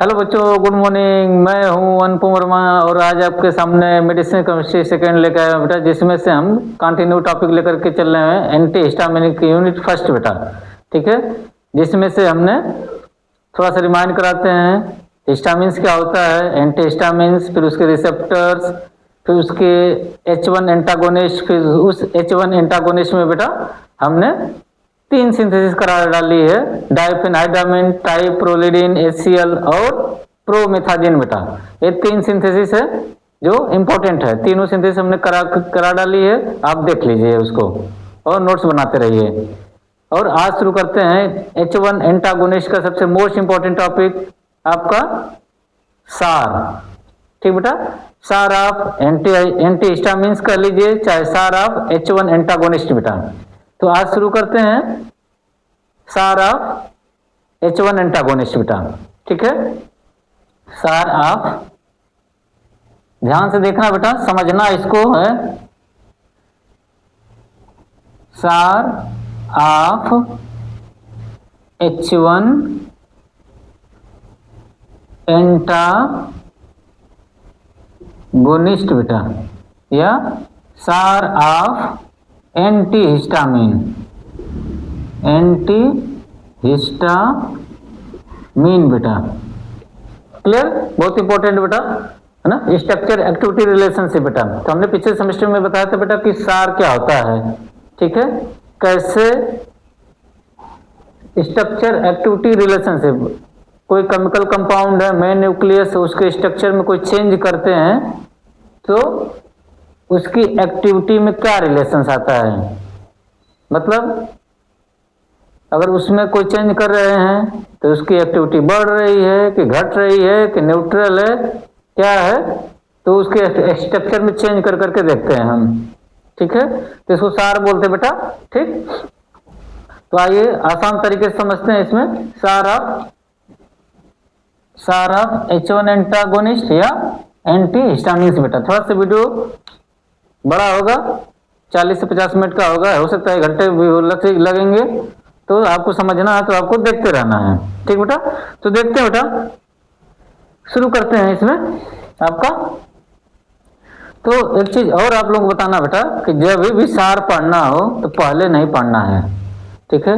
Hello बच्चों, good morning. मैं हूं अनुपम वर्मा और आज आपके सामने मेडिसिन केमिस्ट्री सेकेंड लेकर आया हूं बेटा, जिसमें से हम कंटिन्यू टॉपिक लेकर के चल रहे हैं एंटी हिस्टामिनिक यूनिट फर्स्ट बेटा। ठीक है, जिसमें से हमने थोड़ा सा रिमाइंड कराते हैं हिस्टामिन्स क्या होता है, एंटी हिस्टामिन्स, फिर उसके रिसेप्टर्स, फिर उसके H1 एंटागोनिस्ट, फिर उस H1 एंटागोनिस्ट में बेटा हमने 3 सिंथेसिस करा डाली है, डाइफेनाइडामिन, ट्राइप्रोलिडिन, HCl और प्रोमेथाजिन बेटा। ये 3 सिंथेसिस है जो इंपॉर्टेंट है। तीनों सिंथेसिस हमने करा डाली है, आप देख लीजिए उसको और नोट्स बनाते रहिए। और आज शुरू करते हैं H1 एंटागोनिस्ट का सबसे मोस्ट इंपॉर्टेंट टॉपिक आपका सार। ठीक बेटा, सार ऑफ एंटी हिस्टामिन्स कर लीजिए, चाहे सार ऑफ H1 एंटागोनिस्ट बेटा। तो आज शुरू करते हैं सार ऑफ H1 एंटागोनिस्ट बेटा। ठीक है, सार ऑफ, ध्यान से देखना बेटा, समझना इसको है। सार ऑफ H1 एंटागोनिस्ट बेटा, या सार of anti histamine, anti histamine बेटा। क्लियर, बहुत इंपॉर्टेंट बेटा है ना, स्ट्रक्चर एक्टिविटी रिलेशनशिप बेटा। तो हमने पिछले सेमेस्टर में बताया था बेटा कि सार क्या होता है। ठीक है, कैसे स्ट्रक्चर एक्टिविटी रिलेशनशिप, कोई केमिकल कंपाउंड है, मेन न्यूक्लियस, उसके स्ट्रक्चर में कोई चेंज करते हैं तो उसकी एक्टिविटी में क्या रिलेशंस आता है। मतलब अगर उसमें कोई चेंज कर रहे हैं तो उसकी एक्टिविटी बढ़ रही है कि घट रही है कि न्यूट्रल है, क्या है, तो उसके स्ट्रक्चर में चेंज कर करके देखते हैं हम। ठीक है, तो इसको सार बोलते हैं बेटा। ठीक, तो आइए आसान तरीके से समझते हैं इसमें सार ऑफ H1 एंटागोनिस्ट या एंटी हिस्टामिन्स बेटा। थोड़ा सा वीडियो बड़ा होगा, 40 से 50 मिनट का होगा, हो सकता है घंटे भी लगेंगे, तो आपको समझना है तो आपको देखते रहना है। ठीक बेटा, तो देखते हैं बेटा, शुरू करते हैं इसमें आपका। तो एक चीज और आप लोग बताना बेटा कि जब भी सार पढ़ना हो तो पहले नहीं पढ़ना है। ठीक है,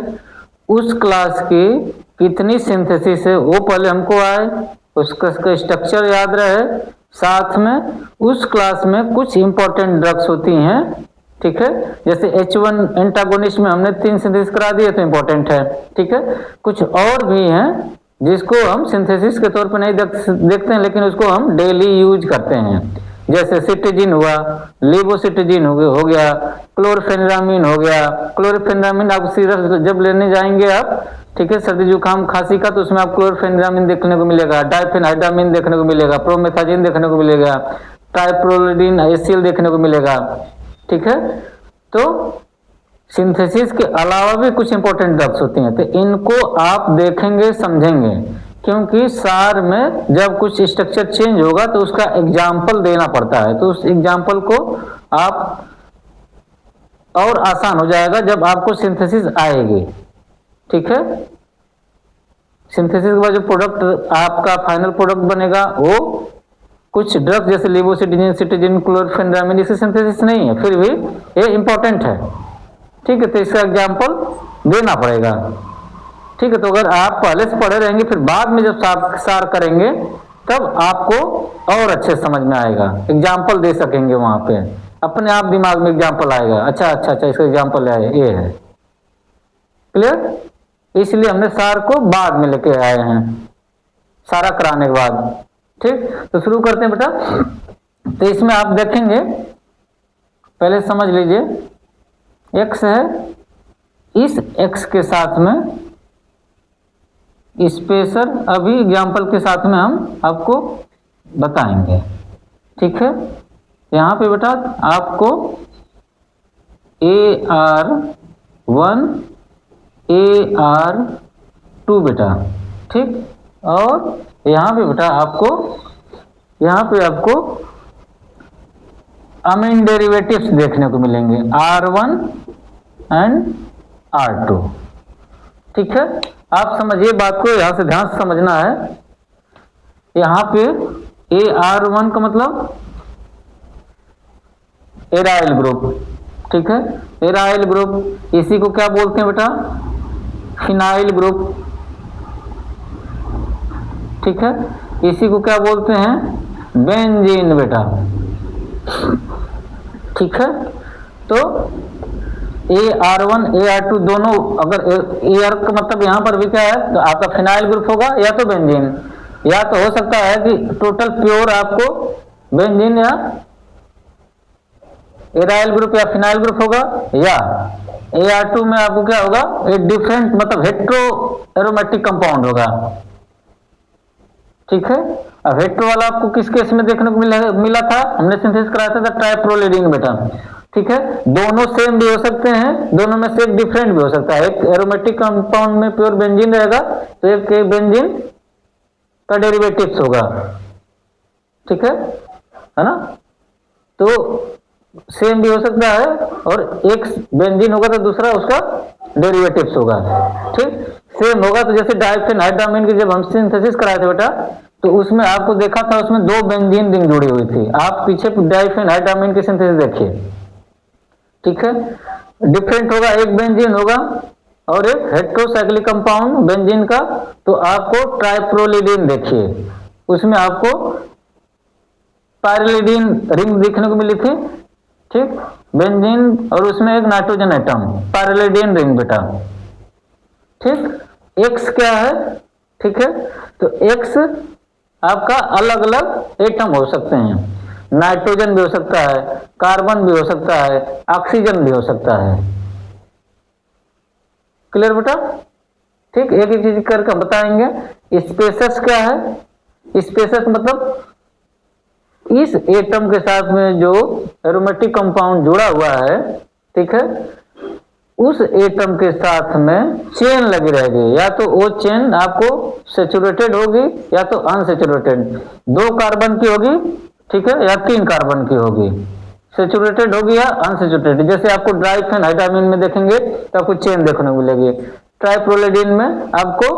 उस क्लास की कितनी सिंथेसिस है वो पहले हमको आए, उसका स्ट्रक्चर याद रहे, साथ में उस क्लास में कुछ इंपॉर्टेंट ड्रग्स होती हैं। ठीक है, जैसे H1 एंटागोनिस्ट में हमने 3 सिंथेसिस करा दिए तो इंपॉर्टेंट है। ठीक है, कुछ और भी हैं जिसको हम सिंथेसिस के तौर पर नहीं देखते हैं, लेकिन उसको हम डेली यूज करते हैं। जैसे सिट्रीजिन हुआ, लेवोसिट्रीजिन हो गया, क्लोरफेनिरामिन हो गया। क्लोरफेनिरामिन आप सिरप जब लेने जाएंगे आप, ठीक है, सर्दी जुकाम खांसी का, तो उसमें आप क्लोरफेनिरामिन देखने को मिलेगा, डाइफेनाइडामिन देखने को मिलेगा, प्रोमेथाजिन देखने को मिलेगा, ट्राइप्रोलिडिन, HCl देखने को मिलेगा। ठीक है, तो सिंथेसिस के अलावा भी कुछ इंपॉर्टेंट ड्रग्स होती हैं, तो इनको आप देखेंगे, समझेंगे, क्योंकि सार में जब कुछ स्ट्रक्चर चेंज होगा तो उसका एग्जाम्पल देना पड़ता है। तो उस एग्जाम्पल को आप और आसान हो जाएगा जब आपको सिंथेसिस आएगी। ठीक है, सिंथेसिस के बाद जो प्रोडक्ट आपका फाइनल प्रोडक्ट बनेगा वो कुछ ड्रग्स जैसे लेवोसिट्रीजिन, सिट्रीजिन, क्लोरफेनिरामिन, इसकी सिंथेसिस नहीं है, फिर भी ये इंपॉर्टेंट है। ठीक है, तो इसका एग्जाम्पल देना पड़ेगा। ठीक है, तो अगर आप पहले से पढ़े रहेंगे फिर बाद में जब सार करेंगे तब आपको और अच्छे समझ में आएगा, एग्जाम्पल दे सकेंगे, वहां पे अपने आप दिमाग में एग्जाम्पल आएगा। अच्छा अच्छा अच्छा, इसका एग्जाम्पल ये है। क्लियर, इसलिए हमने सार को बाद में लेके आए हैं, सारा कराने के बाद। ठीक, तो शुरू करते हैं बेटा। तो इसमें आप देखेंगे, पहले समझ लीजिए, x है, इस x के साथ में स्पेशल अभी एग्जाम्पल के साथ में हम आपको बताएंगे। ठीक है, यहाँ पे बेटा आपको AR1 AR2 बेटा। ठीक, और यहाँ पे बेटा आपको, यहाँ पे आपको अमीन डेरिवेटिव्स देखने को मिलेंगे, R1 एंड R2। ठीक है, आप समझिए बात को, यहां से ध्यान से समझना है। यहाँ पे AR1 का मतलब एराइल ग्रुप, ठीक है। एराइल ग्रुप, इसी को क्या बोलते हैं बेटा, फिनाइल ग्रुप, ठीक है। इसी को क्या बोलते हैं, बेंजीन बेटा, ठीक है। तो AR1 AR2 दोनों, अगर AR का मतलब यहाँ पर भी क्या है, तो आपका फिनाइल ग्रुप होगा या तो बेंजीन, या तो हो सकता है कि टोटल प्योर आपको बेंजीन या एराइल ग्रुप या फिनाइल ग्रुप होगा, या AR2 में आपको क्या होगा, एक डिफरेंट मतलब हेट्रो एरोमेटिक कंपाउंड होगा, ठीक है। अब हेट्रो वाला आपको किस केस में देखने को मिला था, हमने सिंथेसिस कराया था ट्राइप्रोलिडीन बेटा, ठीक है। दोनों सेम भी हो सकते हैं, दोनों में से एक डिफरेंट भी हो सकता है। एक एरोमेटिक कंपाउंड में प्योर बेंजीन रहेगा, तो एक बेंजीन का डेरिवेटिव्स होगा, ठीक है ना। तो सेम भी हो सकता है, और एक बेंजीन होगा तो दूसरा उसका डेरिवेटिव्स होगा, ठीक। सेम होगा, तो जैसे डाइफेनहाइड्रामीन की जब हम सिंथेसिस कराए थे बेटा, तो उसमें आपको देखा था उसमें 2 बेंजीन रिंग जुड़ी हुई थी। आप पीछे डाइफेनहाइड्रामीन की सिंथेसिस देखिए, ठीक है। डिफरेंट होगा, एक बेंजीन होगा और एक हेट्रोसाइक्लिक कंपाउंड बेंजीन का, तो आपको ट्राइप्रोलिडीन देखिए, उसमें आपको पायरिलिडीन रिंग देखने को मिली थी, ठीक। बेंजीन और उसमें एक नाइट्रोजन एटम, पायरिलिडीन रिंग बेटा, ठीक। एक्स क्या है, ठीक है। तो एक्स आपका अलग अलग एटम हो सकते हैं, नाइट्रोजन भी हो सकता है, कार्बन भी हो सकता है, ऑक्सीजन भी हो सकता है, क्लियर बेटा, ठीक। एक एक चीज करके हम बताएंगे। स्पेसस क्या है, स्पेसस मतलब इस एटम के साथ में जो एरोमेटिक कंपाउंड जुड़ा हुआ है, ठीक है, उस एटम के साथ में चेन लगी रहेगी, या तो वो चेन आपको सेचुरेटेड होगी या तो अनसेचुरेटेड, 2 कार्बन की होगी, ठीक है, या 3 कार्बन की होगी, सेचुरेटेड होगी या अनसेचुरेटेड। जैसे आपको डाइफेनहाइड्रामीन में देखेंगे तो आपको चेन देखने को मिलेगी, ट्राइप्रोलिडीन में आपको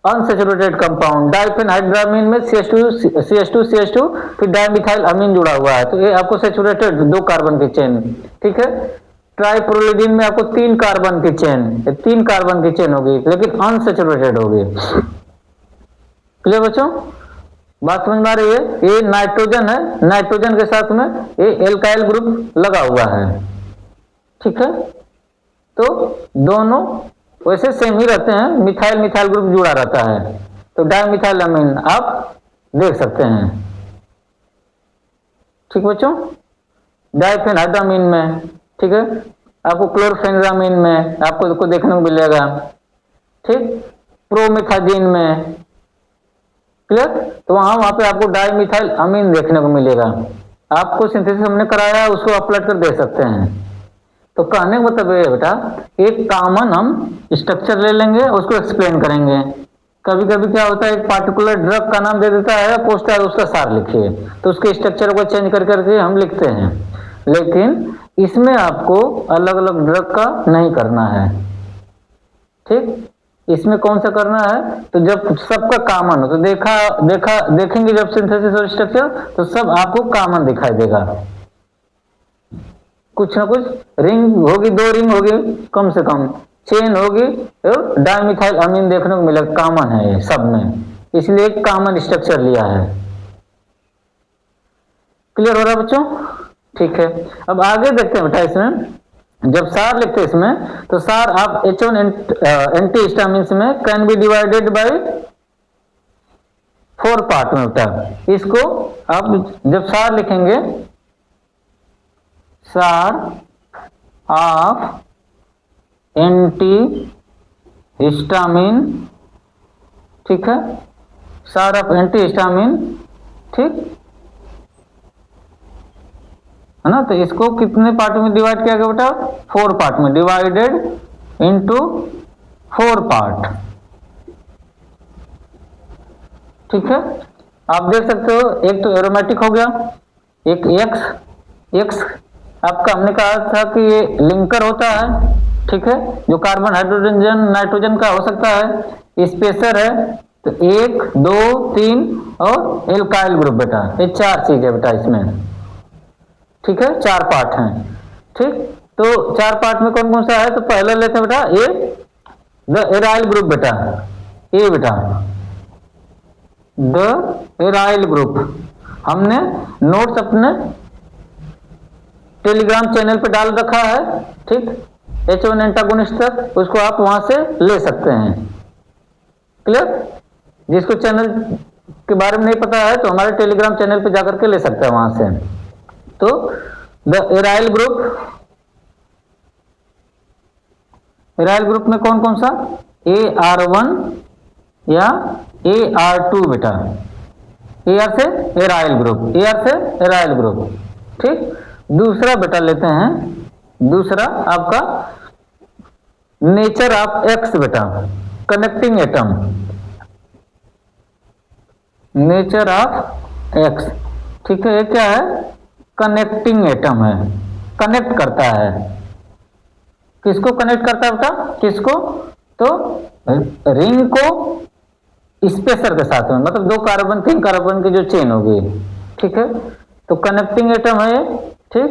अनसेचुरेटेड कंपाउंड, डाइफेनहाइड्रामीन में CH2 फिर डाइमिथाइल अमीन जुड़ा हुआ है, तो ये आपको सेचुरेटेड 2 कार्बन की चेन, ठीक है। ट्राइप्रोलिडीन में आपको 3 कार्बन की चेन, 3 कार्बन की चेन होगी लेकिन अनसेचुरेटेड होगी, क्लियर बच्चों, बात समझ में आ रही है। ये नाइट्रोजन है, नाइट्रोजन के साथ में ये एल्काइल ग्रुप लगा हुआ है, ठीक है। तो दोनों वैसे सेम ही रहते हैं, मिथाइल मिथाइल ग्रुप जुड़ा रहता है, तो डाइमिथाइल अमीन आप देख सकते हैं, ठीक बच्चों। डाइफेनहाइड्रामीन में, ठीक है, आपको क्लोरफेनिरामीन में आपको इसको देखने को मिलेगा, ठीक। प्रोमेथाजीन में, क्लियर, तो वहां पे आपको डाइमिथाइल अमीन देखने को मिलेगा। आपको सिंथेसिस हमने कराया है, उसको अपलोड कर दे सकते हैं। तो कहने का मतलब ये बेटा, एक कॉमन हम स्ट्रक्चर ले लेंगे, उसको एक्सप्लेन करेंगे। कभी कभी क्या होता है, एक पार्टिकुलर ड्रग का नाम दे देता है, पोस्ट है उसका सार लिखिए, तो उसके स्ट्रक्चर को चेंज कर करके हम लिखते हैं, लेकिन इसमें आपको अलग अलग ड्रग का नहीं करना है, ठीक। इसमें कौन सा करना है, तो जब सबका कॉमन हो, तो देखेंगे जब सिंथेसिस और स्ट्रक्चर, तो सब आपको कॉमन दिखाई देगा। कुछ ना कुछ रिंग होगी, 2 रिंग होगी कम से कम, चेन होगी, और डाइमिथाइल अमीन देखने को मिलेगा, कॉमन है ये सब में, इसलिए एक कॉमन स्ट्रक्चर लिया है, क्लियर हो रहा है बच्चों, ठीक है। अब आगे देखते हैं बेटा, इसमें जब सार लिखते हैं इसमें, तो सार आप H1 एंटीहिस्टामिन्स में can be divided by 4 part में बेटा। इसको आप जब सार लिखेंगे, सार ऑफ एंटीहिस्टामिन, ठीक है, सार ऑफ एंटीहिस्टामिन, ठीक है ना। तो इसको कितने पार्ट में डिवाइड किया गया बेटा, 4 पार्ट में, डिवाइडेड इनटू 4 पार्ट, ठीक है। आप देख सकते हो, एक तो एरोमेटिक हो गया, एक एक्स आपका हमने कहा था कि ये लिंकर होता है, ठीक है, जो कार्बन हाइड्रोजन नाइट्रोजन का हो सकता है। स्पेसर है, तो 1 2 3 और एल्काइल ग्रुप बेटा, ये 4 चीज है बेटा इसमें, ठीक है, 4 पार्ट हैं, ठीक। तो 4 पार्ट में कौन कौन सा है, तो पहले लेते हैं बेटा ए द एराइल ग्रुप बेटा, ए बेटा द एराइल ग्रुप। हमने नोट्स अपने टेलीग्राम चैनल पे डाल रखा है, ठीक, H1 एंटागोनिस्ट तक, उसको आप वहां से ले सकते हैं, क्लियर। जिसको चैनल के बारे में नहीं पता है तो हमारे टेलीग्राम चैनल पे जाकर के ले सकते हैं वहां से। तो द एराइल ग्रुप में कौन कौन सा, AR1 या AR2 बेटा, AR से एराइल ग्रुप, AR से एराइल ग्रुप, ठीक। दूसरा बेटा लेते हैं, दूसरा आपका नेचर ऑफ एक्स बेटा, connecting atom, nature of x, ठीक है। ये क्या है, कनेक्टिंग एटम है, कनेक्ट करता है, किसको कनेक्ट करता है बेटा, किसको, तो रिंग को स्पेसर के साथ में, मतलब 2 कार्बन 3 कार्बन की जो चेन होगी, ठीक है। तो कनेक्टिंग एटम है, ठीक।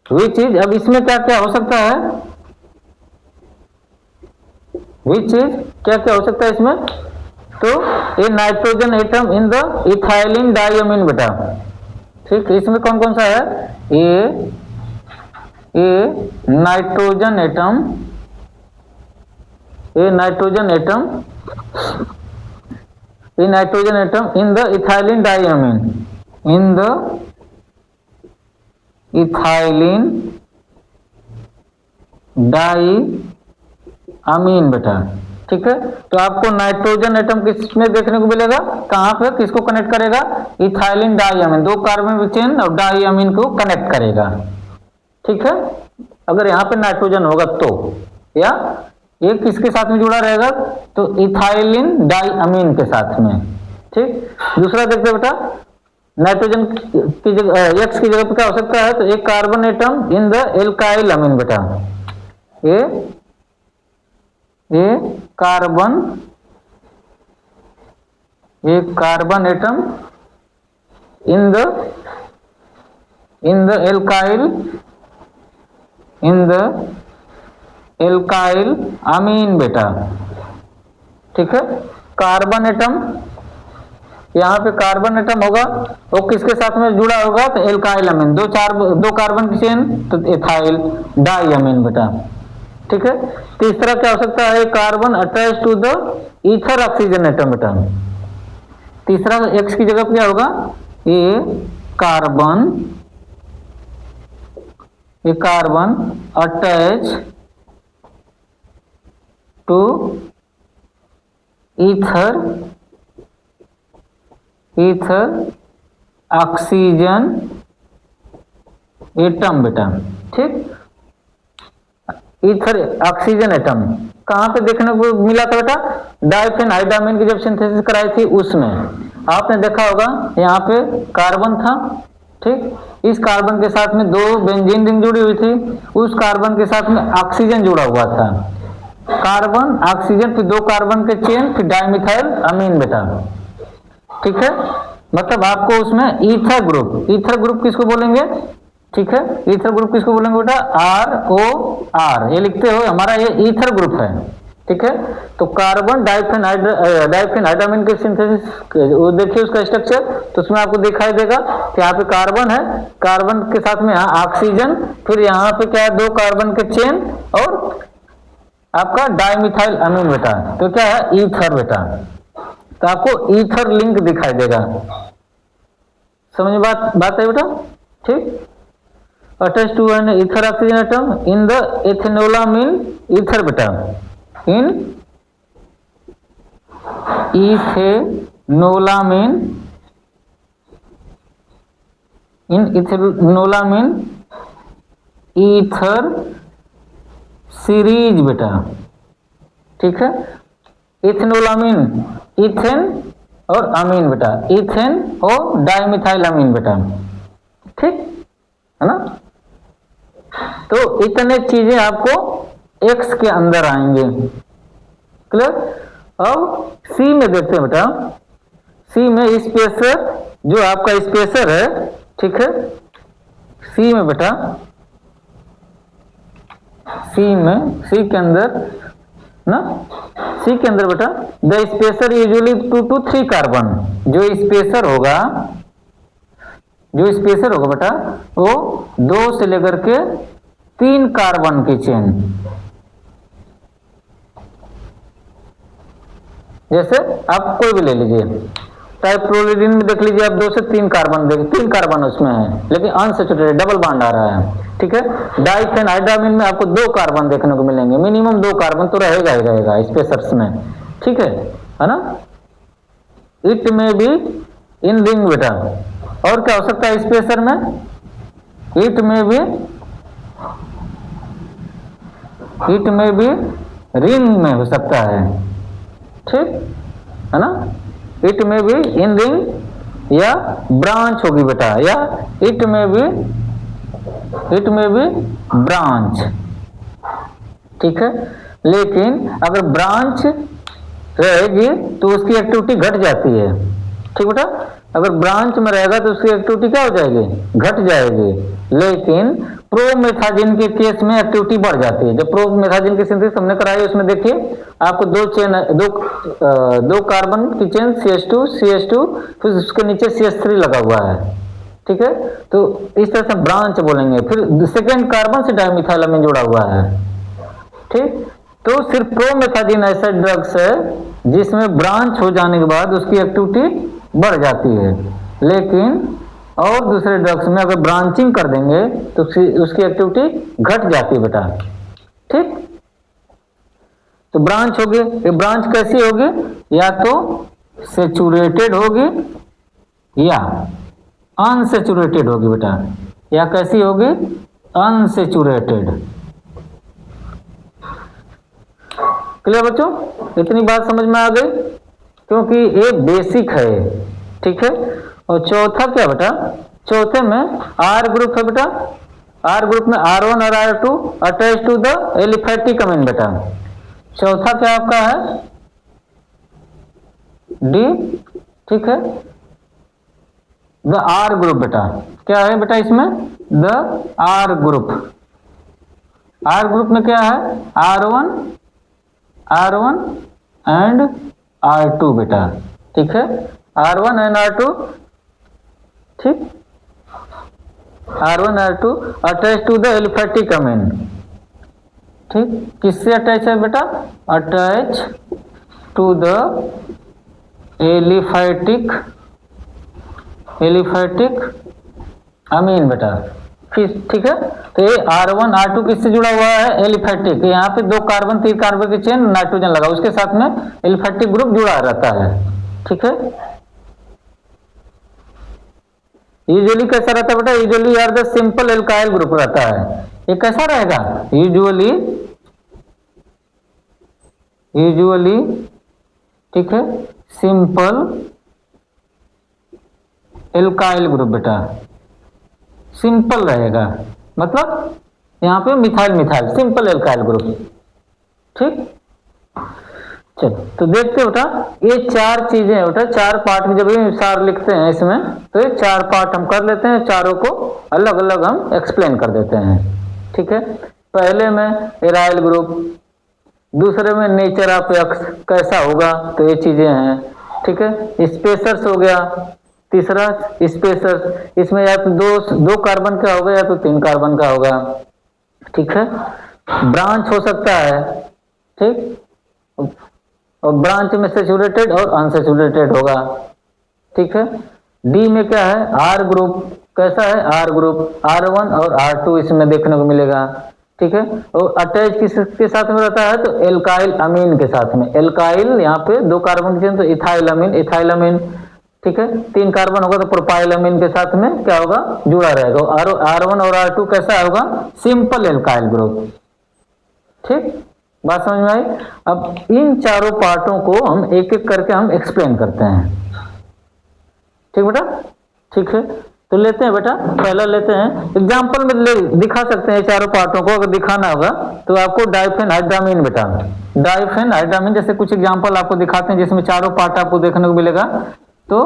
वही चीज अब इसमें क्या क्या हो सकता है, वही चीज क्या क्या हो सकता है इसमें, तो ये nitrogen atom in the ethylene diamine बेटा, ठीक। इसमें कौन कौन सा है, ये नाइट्रोजन एटम, ये नाइट्रोजन एटम, ये nitrogen atom in the ethylene diamine, in the ethylene diamine बेटा, ठीक है। तो आपको नाइट्रोजन एटम किसमें देखने को मिलेगा, कहां पे, किसको कनेक्ट करेगा, इथाइलिन डाइअमीन, 2 कार्बन चेन और डाइअमीन को कनेक्ट करेगा, ठीक है। अगर यहाँ पे नाइट्रोजन होगा तो, या ये किसके साथ में जुड़ा रहेगा, तो इथाइलिन डाइअमीन के साथ में, ठीक। दूसरा देखते बेटा, नाइट्रोजन की जगह एक्स की जगह पे क्या हो सकता है, तो एक carbon atom in the alkyl amine बेटा, ये carbon atom in the alkyl amine बेटा, ठीक है। कार्बन एटम, यहाँ पे कार्बन एटम होगा, वो किसके साथ में जुड़ा होगा, तो एल्काइल अमीन, 2 कार्बन की चेन, तो एथाइल डाइअमीन बेटा, ठीक है। तीसरा क्या हो सकता है, carbon attach to the ether oxygen atom बेटा, तीसरा एक्स की जगह क्या होगा, ये carbon attach to ether oxygen atom बेटा, ठीक। ईथर ऑक्सीजन एटम कहां पे देखने को मिला था बेटा, डाइफेनहाइड्रामीन की जब सिंथेसिस कराई थी उसमें आपने देखा होगा, यहाँ पे कार्बन था, ठीक। इस कार्बन के साथ में 2 बेंजीन रिंग जुड़ी हुई थी, उस कार्बन के साथ में ऑक्सीजन जुड़ा हुआ था, कार्बन ऑक्सीजन, फिर 2 कार्बन के चेन, फिर डाइमिथाइल अमीन बेटा, ठीक है। मतलब आपको उसमें ईथर ग्रुप किसको बोलेंगे, ठीक है। ईथर ग्रुप किसको बोलेंगे बेटा, ROR, ये लिखते हो, हमारा ये ईथर ग्रुप है, ठीक है। तो कार्बन डाइफेनहाइड्रामीन के सिंथेसिस वो देखिए उसका स्ट्रक्चर, तो उसमें आपको दिखाई देगा कि यहाँ पे कार्बन है, कार्बन के साथ में यहाँ ऑक्सीजन, फिर यहाँ पे क्या है, 2 कार्बन के चेन और आपका डाइमिथाइल अमीन बेटा, तो क्या है, ईथर बेटा। तो आपको ईथर लिंक दिखाई देगा, समझ बात है बेटा, ठीक। Attach to an ether oxygen atom in the ethanolamine ether बेटा, इन इथेनोलामीन ईथर सीरीज बेटा, ठीक है। इथेनोलामीन, इथेन और अमीन बेटा, इथेन और डाइमिथाइल अमीन बेटा, ठीक है ना। तो इतने चीजें आपको एक्स के अंदर आएंगे, क्लियर। अब सी में देखते हैं बेटा, सी में स्पेसर, जो आपका स्पेसर है, ठीक है, सी में बेटा, सी में, सी के अंदर ना, सी के अंदर बेटा the spacer usually 2 to 3 carbon, जो स्पेसर होगा, जो स्पेसर होगा बेटा वो 2 से लेकर के 3 कार्बन की चेन, जैसे आप कोई भी ले लीजिए, ट्राइफ्लोरिडीन में देख लीजिए आप 2 से 3 कार्बन, देख 3 कार्बन उसमें है लेकिन अनसैचुरेटेड डबल बॉन्ड आ रहा है, ठीक है। डाइफेनहाइड्रामीन में आपको 2 कार्बन देखने को मिलेंगे, मिनिमम 2 कार्बन तो रहेगा ही रहेगा स्पेसर्स में, ठीक है ना। इट में भी इन रिंग बेटा, और क्या हो सकता है स्पेसर में, इट में भी रिंग में हो सकता है, ठीक है ना। इट में भी इन रिंग या ब्रांच होगी बेटा, या इट में भी ब्रांच, ठीक है। लेकिन अगर ब्रांच रहेगी तो उसकी एक्टिविटी घट जाती है, ठीक बेटा। अगर ब्रांच में रहेगा तो उसकी एक्टिविटी क्या हो जाएगी, घट जाएगी। लेकिन प्रोमेथाजिन के केस में एक्टिविटी बढ़ जाती है। जब प्रोमेथाजिन की सिंथेसिस हमने कराई उसमें देखिए आपको 2 चेन, दो कार्बन की चेन CH2 फिर उसके नीचे CH3 लगा हुआ है, ठीक है। तो इस तरह से ब्रांच बोलेंगे। फिर सेकेंड कार्बन से डाइमिथाइलअमीन जुड़ा हुआ है, ठीक। तो सिर्फ प्रोमेथाजिन ऐसा ड्रग्स है जिसमें ब्रांच हो जाने के बाद उसकी एक्टिविटी बढ़ जाती है, लेकिन और दूसरे ड्रग्स में अगर ब्रांचिंग कर देंगे तो उसकी एक्टिविटी घट जाती है बेटा, ठीक। तो ब्रांच होगी, ये ब्रांच कैसी होगी, या तो सेचुरेटेड होगी या अनसेचुरेटेड होगी बेटा, या कैसी होगी, अनसेचुरेटेड। क्लियर बच्चों, इतनी बात समझ में आ गई, क्योंकि ये बेसिक है, ठीक है। और चौथा क्या बेटा, चौथे में आर ग्रुप है बेटा, आर ग्रुप में R1 और R2 attach to the aliphatic amine बेटा। चौथा क्या आपका है, डी, ठीक है, द आर ग्रुप बेटा। क्या है बेटा इसमें, the R group. R group में क्या है, R1 एंड R2 बेटा, ठीक है, R1 एंड R2, ठीक, R1 R2 attach to the aliphatic amine, ठीक। किससे अटैच है बेटा, attach to the aliphatic amine बेटा, ठीक है। तो ये R1 R2 किससे जुड़ा हुआ है, एलिफैटिक। यहाँ पे 2 कार्बन 3 कार्बन की चेन नाइट्रोजन लगा, उसके साथ में एलिफैटिक ग्रुप जुड़ा रहता है, ठीक है। यूजुअली कैसा रहता है बेटा, यूजुअली यार द सिंपल एल्काइल ग्रुप रहता है। ये कैसा रहेगा, यूजुअली, ठीक है, सिंपल एल्काइल ग्रुप बेटा, सिंपल रहेगा, मतलब यहाँ पे मिथाइल सिंपल एल्काइल ग्रुप, ठीक। चलो तो देखते बेटा, ये 4 चीजें हैं बेटा, 4 पार्ट में जब ये सार लिखते हैं इसमें, तो ये 4 पार्ट हम कर लेते हैं, चारों को अलग अलग हम एक्सप्लेन कर देते हैं, ठीक है। पहले में एराइल ग्रुप, दूसरे में नेचर ऑफ एक्स कैसा होगा, तो ये चीजें हैं, ठीक है। स्पेसर्स हो गया, तीसरा स्पेसर, इसमें या तो 2 कार्बन का होगा या तो 3 कार्बन का होगा, ठीक है। ब्रांच हो सकता है, ठीक, और ब्रांच में सेचुरेटेड और अनसेचुरेटेड होगा, ठीक है। डी में क्या है, आर ग्रुप, कैसा है, आर ग्रुप, R1 और R2 इसमें देखने को मिलेगा, ठीक है। और अटैच किसके साथ में रहता है, तो एल्काइल अमीन के साथ में। एल्काइल यहाँ पे 2 कार्बन की, तो इथाइल अमीन, ठीक है। 3 कार्बन होगा तो प्रोपाइलअमीन के साथ में क्या होगा, जुड़ा रहेगा। R1 और R2 कैसा होगा, सिंपल एल्काइल ग्रुप, ठीक। बात समझ में आई। अब इन चारों पार्टों को हम एक एक करके हम एक्सप्लेन करते हैं, ठीक बेटा, ठीक है। तो लेते हैं बेटा, पहला लेते हैं एग्जाम्पल में दिखा सकते हैं चारों पार्टों को, अगर दिखाना होगा तो आपको डाइफेनहाइड्रामीन बेटा, डाइफेनहाइड्रामीन जैसे कुछ एग्जाम्पल आपको दिखाते हैं जिसमें चारों पार्ट आपको देखने को मिलेगा। तो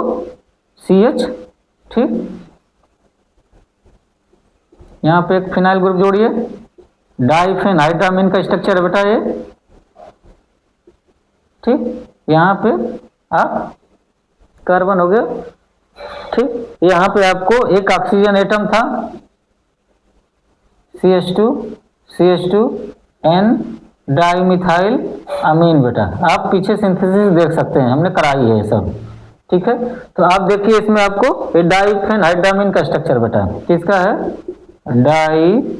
CH, ठीक, यहाँ पे एक फिनाइल ग्रुप जोड़िए, डाइफेनहाइड्रामीन का स्ट्रक्चर है बेटा ये, ठीक, यहाँ पे आप कार्बन हो गया, ठीक, यहाँ पे आपको एक ऑक्सीजन एटम था CH2 N डाइमिथाइल अमीन बेटा, आप पीछे सिंथेसिस देख सकते हैं, हमने कराई है सब, ठीक है। तो आप देखिए इसमें आपको डाइफेनहाइड्रामीन का स्ट्रक्चर बेटा किसका है, डाइफेनहाइड्रामीन,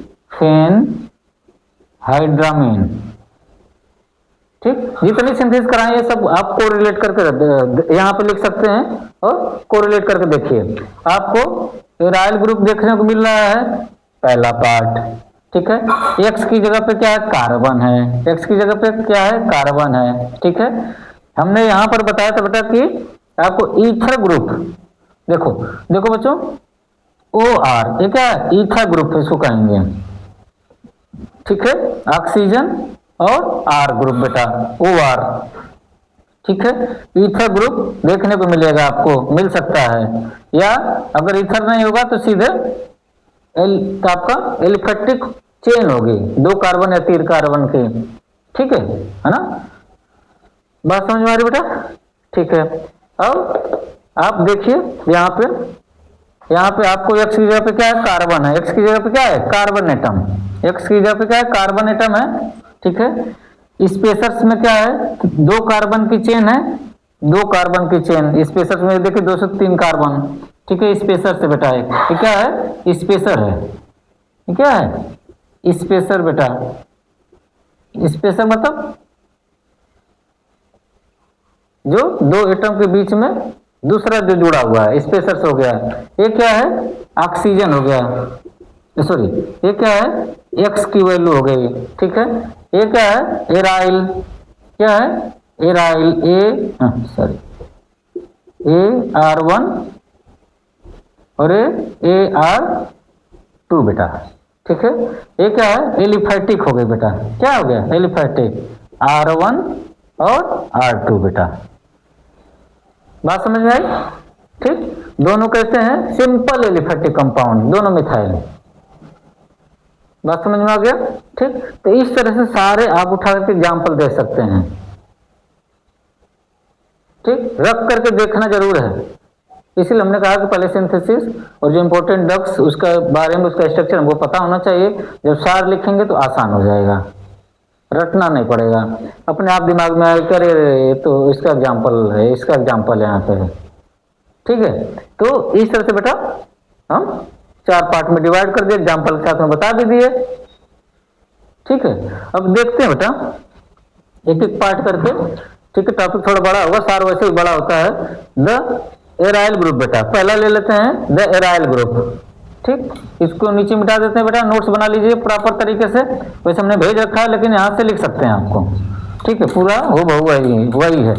ठीक। जितनी सिंथेसिस कराएं ये सब आप कोरिलेट करके यहाँ पे लिख सकते हैं और कोरिलेट करके देखिए। आपको एराइल ग्रुप देखने को मिल रहा है, पहला पार्ट, ठीक है। X की जगह पे क्या है, कार्बन है, X की जगह पे क्या है, कार्बन है, ठीक है। हमने यहाँ पर बताया था बेटा कि आपको ईथर ग्रुप, देखो देखो बच्चों, OR ये क्या है, ईथर ग्रुप इसको कहेंगे, ठीक है, ऑक्सीजन और R ग्रुप बेटा OR, ठीक है। ईथर ग्रुप देखने को मिलेगा, आपको मिल सकता है, या अगर ईथर नहीं होगा तो सीधे तो आपका एलिफेटिक चेन होगी, 2 कार्बन या 3 कार्बन की, ठीक है ना, बात समझ में आ रही बेटा, ठीक है। अब आप देखिए यहाँ पे आपको X की जगह पे क्या है, कार्बन है, X की जगह पे क्या है, कार्बन एटम, X की जगह पे क्या है, कार्बन एटम है, ठीक है। स्पेसर्स में क्या है, 2 कार्बन की चेन है, 2 कार्बन की चेन, स्पेसर्स में देखिए 203 कार्बन, ठीक है। स्पेसर से बेटा है, ये क्या है, स्पेसर है, ये क्या है, स्पेसर बेटा, स्पेसर मतलब जो 2 एटम के बीच में दूसरा जो जुड़ा हुआ है, स्पेसर से हो गया। ये क्या है, ऑक्सीजन हो गया, सॉरी ये क्या है, X की वैल्यू हो गई, ठीक है। ये क्या है, एराइल, क्या है, एराइल AR1 और AR2 बेटा, ठीक है। ये क्या है, एलिफैटिक हो गई बेटा, क्या हो गया, एलिफैटिक, R1 और R2 बेटा, बात समझ में आई, ठीक। दोनों कैसे हैं, सिंपल एलिफैटिक कंपाउंड, दोनों मिथाइल, बात समझ में आ गया, ठीक। तो इस तरह से सारे आप उठा करके एग्जाम्पल दे सकते हैं, ठीक, रख करके देखना जरूर है, इसीलिए हमने कहा कि पहले सिंथेसिस और जो इंपॉर्टेंट ड्रग्स उसका बारे में, उसका स्ट्रक्चर हमको पता होना चाहिए, जब सार लिखेंगे तो आसान हो जाएगा, रटना नहीं पड़ेगा, अपने आप दिमाग में आएगा, अरे तो इसका एग्जाम्पल है, इसका एग्जाम्पल यहाँ पे है, ठीक है। तो इस तरह से बेटा हम 4 पार्ट में डिवाइड कर दिए, एग्जाम्पल के साथ में बता भी दिए, ठीक है। अब देखते हैं बेटा एक एक पार्ट करके, ठीक है। टॉपिक थोड़ा बड़ा होगा, सार वैसे ही बड़ा होता है। द एराइल ग्रुप बेटा, पहला ले लेते हैं द एराइल ग्रुप, ठीक। इसको नीचे मिटा देते हैं बेटा, नोट्स बना लीजिए प्रॉपर तरीके से, वैसे हमने भेज रखा है लेकिन यहाँ से लिख सकते हैं आपको, ठीक है, पूरा हो बहु वही है।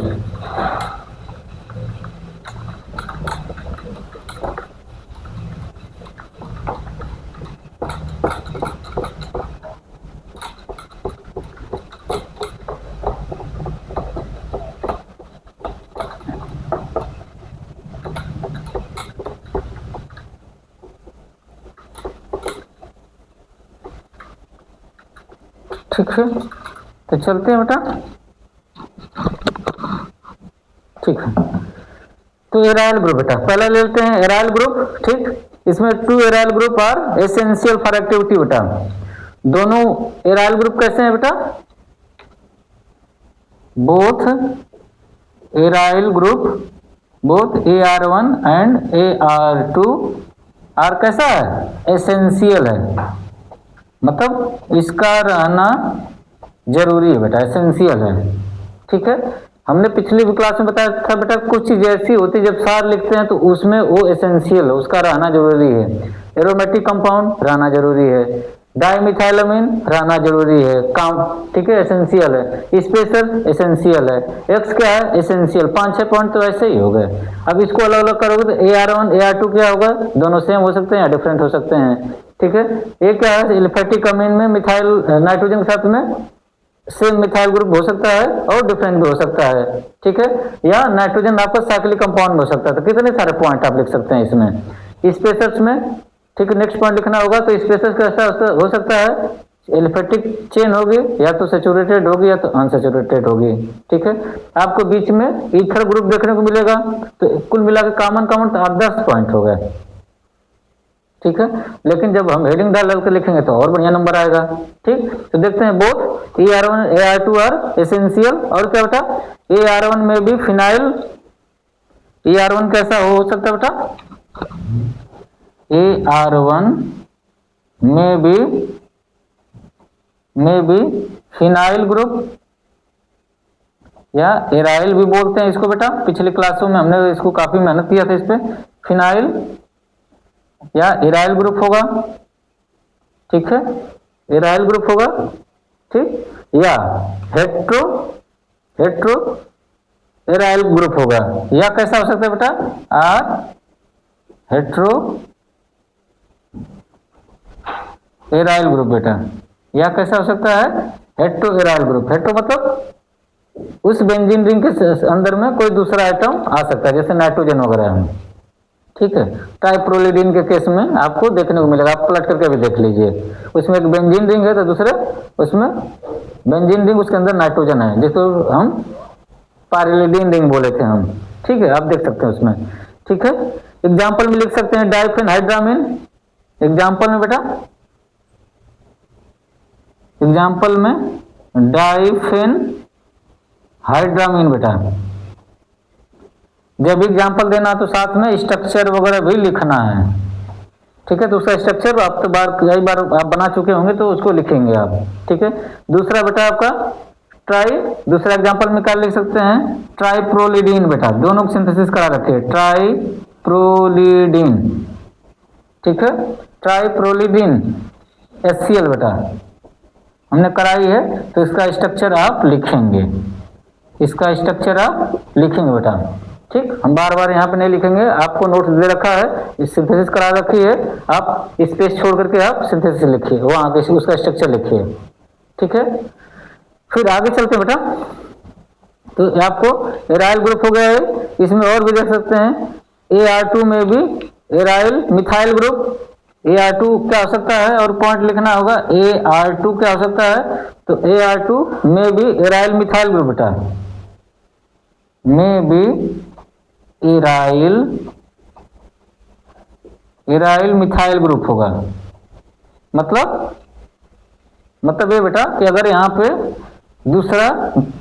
ठीक है, तो चलते हैं बेटा, ठीक है। तो एराइल ग्रुप बेटा पहला ले लेते हैं, एराइल ग्रुप, ठीक। इसमें 2 aryl group are essential for activity बेटा, दोनों एराइल ग्रुप कैसे हैं बेटा, both aryl group, both AR1 and AR2 are कैसा है, एसेंशियल है, मतलब इसका रहना जरूरी है बेटा, एसेंशियल है, ठीक है। हमने पिछली क्लास में बताया था बेटा, कुछ चीज ऐसी होती है जब सार लिखते हैं तो उसमें वो एसेंशियल है, उसका रहना जरूरी है। एरोमेटिक कंपाउंड रहना जरूरी है, डाइमिथाइलअमीन रहना जरूरी है, काम, ठीक है, एसेंशियल है। स्पेसर एसेंशियल है। एक्स क्या है, एसेंशियल। 5-6 पॉइंट तो ऐसे ही हो गए। अब इसको अलग अलग करोगे तो AR1 AR2 क्या होगा, दोनों सेम हो सकते हैं या डिफरेंट हो सकते हैं, ठीक है। ये क्या है, एलिफेटिक अमीन में मिथाइल नाइट्रोजन के साथ में सेम मिथाइल ग्रुप हो सकता है और डिफरेंट भी हो सकता है, ठीक है, या नाइट्रोजन आपका साइक्लिक कंपाउंड हो सकता है। तो कितने सारे पॉइंट आप लिख सकते हैं इसमें स्पेसर्स में, ठीक है। नेक्स्ट पॉइंट लिखना होगा तो स्पेसर्स कैसा हो सकता है, एलिफेटिक चेन होगी, या तो सैचुरेटेड होगी या तो अनसैचुरेटेड होगी, ठीक है। आपको बीच में ईथर ग्रुप देखने को मिलेगा। तो कुल मिलाकर कॉमन तो 10 पॉइंट हो गए, ठीक है। लेकिन जब हम हेडिंग डाल के लिखेंगे तो और बढ़िया नंबर आएगा, ठीक। तो देखते हैं both AR1 AR2 are essential, और क्या बेटा, AR1 में भी फिनाइल, AR1 कैसा हो सकता है बेटा, AR1 में भी फिनाइल ग्रुप, या एराइल भी बोलते हैं इसको बेटा। पिछले क्लासों में हमने इसको काफी मेहनत किया था इस पे। फिनाइल या एराइल ग्रुप होगा, ठीक है, एराइल ग्रुप होगा, ठीक, या हेट्रो एराइल ग्रुप होगा, या कैसा हो सकता है बेटा, हेट्रो एराइल ग्रुप बेटा, या कैसा हो सकता है, हेट्रो एराइल ग्रुप। हेट्रो मतलब उस बेंजीन रिंग के अंदर में कोई दूसरा आइटम आ सकता है, जैसे नाइट्रोजन वगैरह है, ठीक है। ट्राइप्रोलिडीन के केस में आपको देखने को मिलेगा, आप पलट करके भी देख लीजिए। उसमें एक बेंजीन रिंग है तो दूसरे उसमें बेंजीन रिंग, उसके अंदर नाइट्रोजन है, जिसको हम पारिलिडीन रिंग बोले थे हम, ठीक है। आप देख सकते हैं उसमें, ठीक है। एग्जाम्पल में लिख सकते हैं डाइफेन हाइड्रामीन। एग्जाम्पल में बेटा, एग्जाम्पल में डाइफेन हाइड्रामीन बेटा। जब एग्जाम्पल देना तो साथ में स्ट्रक्चर वगैरह भी लिखना है, ठीक है। दूसरा स्ट्रक्चर आप तो कई बार आप बना चुके होंगे तो उसको लिखेंगे आप, ठीक है। दूसरा बेटा आपका दूसरा एग्जाम्पल में क्या लिख सकते हैं, ट्राइप्रोलिडीन बेटा। दोनों को सिंथेसिस करा रखे, ट्राइप्रोलिडीन, ठीक है। ट्राइप्रोलिडीन HCl बेटा हमने कराई है, तो इसका स्ट्रक्चर आप लिखेंगे, इसका स्ट्रक्चर आप लिखेंगे बेटा, ठीक। हम बार बार यहाँ पे नहीं लिखेंगे, आपको नोट्स दे रखा है, सिंथेसिस करा रखी है, आप स्पेस छोड़ करके आप सिंथेसिस लिखिए, वहाँ के उसका स्ट्रक्चर लिखिए, ठीक है। फिर आगे चलते बेटा, तो आपको एराइल ग्रुप हो गया है। इसमें और भी देख सकते हैं, AR2 में भी एराइल मिथाइल ग्रुप, AR2 क्या हो सकता है, और पॉइंट लिखना होगा AR2 क्या हो सकता है, तो AR2 में भी एराइल मिथाइल ग्रुप बेटा, में भी एराइल मिथाइल ग्रुप होगा। मतलब ये बेटा कि अगर यहाँ पे दूसरा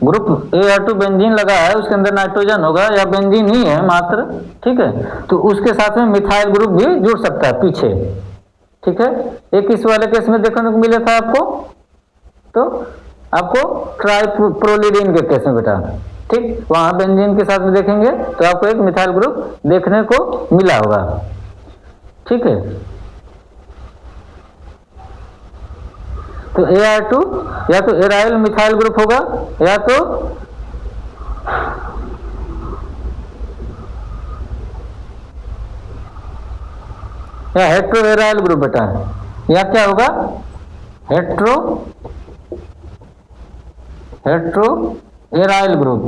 ग्रुप AR2 बेंजीन लगा है, उसके अंदर नाइट्रोजन होगा या बेंजीन ही है मात्र, ठीक है, तो उसके साथ में मिथाइल ग्रुप भी जुड़ सकता है पीछे, ठीक है। एक इस वाले केस में देखने को मिला था आपको, तो आपको ट्राइप्रोलिडीन के केस में बेटा, ठीक, वहां बेंजीन के साथ में देखेंगे तो आपको एक मिथाइल ग्रुप देखने को मिला होगा, ठीक है। तो AR2 या तो एराइल मिथाइल ग्रुप होगा, या तो या हेट्रो एराइल ग्रुप बेटा, या क्या होगा, हेट्रो एराइल ग्रुप,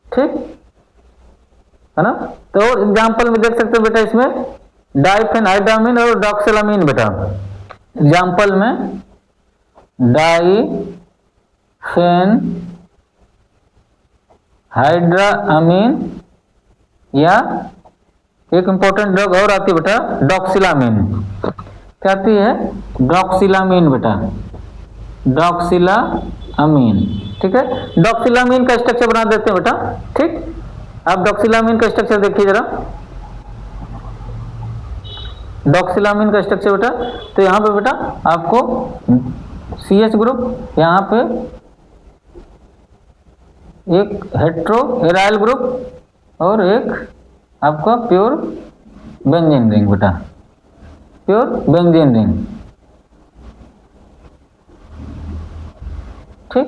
ठीक है ना। तो एग्जाम्पल में देख सकते हो बेटा, इसमें डाइफेन हाइड्रामीन और डॉक्सिलामीन बेटा। एग्जाम्पल में डाइफेन हाइड्रामीन, या एक इंपॉर्टेंट ड्रग और आती है बेटा, डॉक्सिलामीन। क्या आती है, डॉक्सिलामीन बेटा, डॉक्सिलामीन, ठीक है। डॉक्सिलामीन का स्ट्रक्चर बना देते हैं बेटा, ठीक। आप डॉक्सिलामीन का स्ट्रक्चर देखिए जरा, डॉक्सिलामीन का स्ट्रक्चर बेटा। तो यहाँ पे बेटा आपको CH ग्रुप, यहाँ पे एक हेट्रो एराइल ग्रुप और एक आपका प्योर बेंजीन रिंग बेटा, प्योर बेंजीन रिंग। ठीक,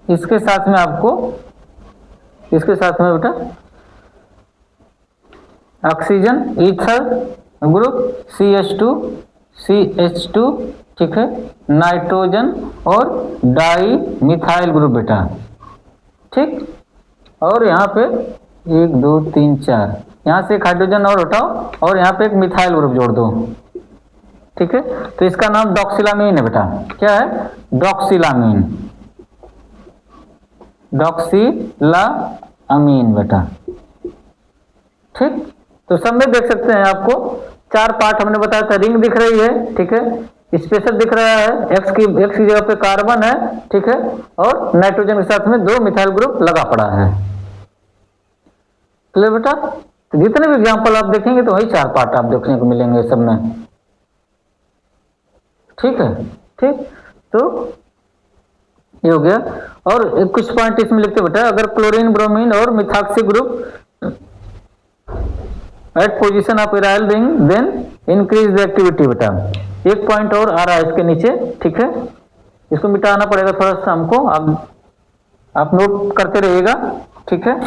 इसके साथ में आपको, इसके साथ में बेटा oxygen ether group CH2 CH2, ठीक है, नाइट्रोजन और डाई मिथाइल ग्रुप बेटा। ठीक, और यहाँ पे 1 2 3 4, यहाँ से एक हाइड्रोजन और हटाओ और यहाँ पे एक मिथाइल ग्रुप जोड़ दो। ठीक है, तो इसका नाम डॉक्सिलामीन है बेटा। क्या है? डॉक्सिलामीन, डॉक्सिलामीन बेटा। ठीक, तो सब में देख सकते हैं आपको 4 पार्ट हमने बताया था। रिंग दिख रही है, ठीक है, स्पेशल दिख रहा है, एक्स की जगह पे कार्बन है, ठीक है, और नाइट्रोजन के साथ में 2 मिथाइल ग्रुप लगा पड़ा है। क्लियर बेटा? तो जितने भी एग्जाम्पल आप देखेंगे तो वही 4 पार्ट आप देखने को मिलेंगे सब में। ठीक है, ठीक, तो ये हो गया। और कुछ पॉइंट इसमें लिखते बेटा, अगर क्लोरीन ब्रोमीन और methoxy group at position of aryl ring then increase the activity बेटा। एक पॉइंट और आ रहा है इसके नीचे, ठीक है, इसको मिटाना पड़ेगा थोड़ा सा हमको, आप नोट करते रहिएगा। ठीक है,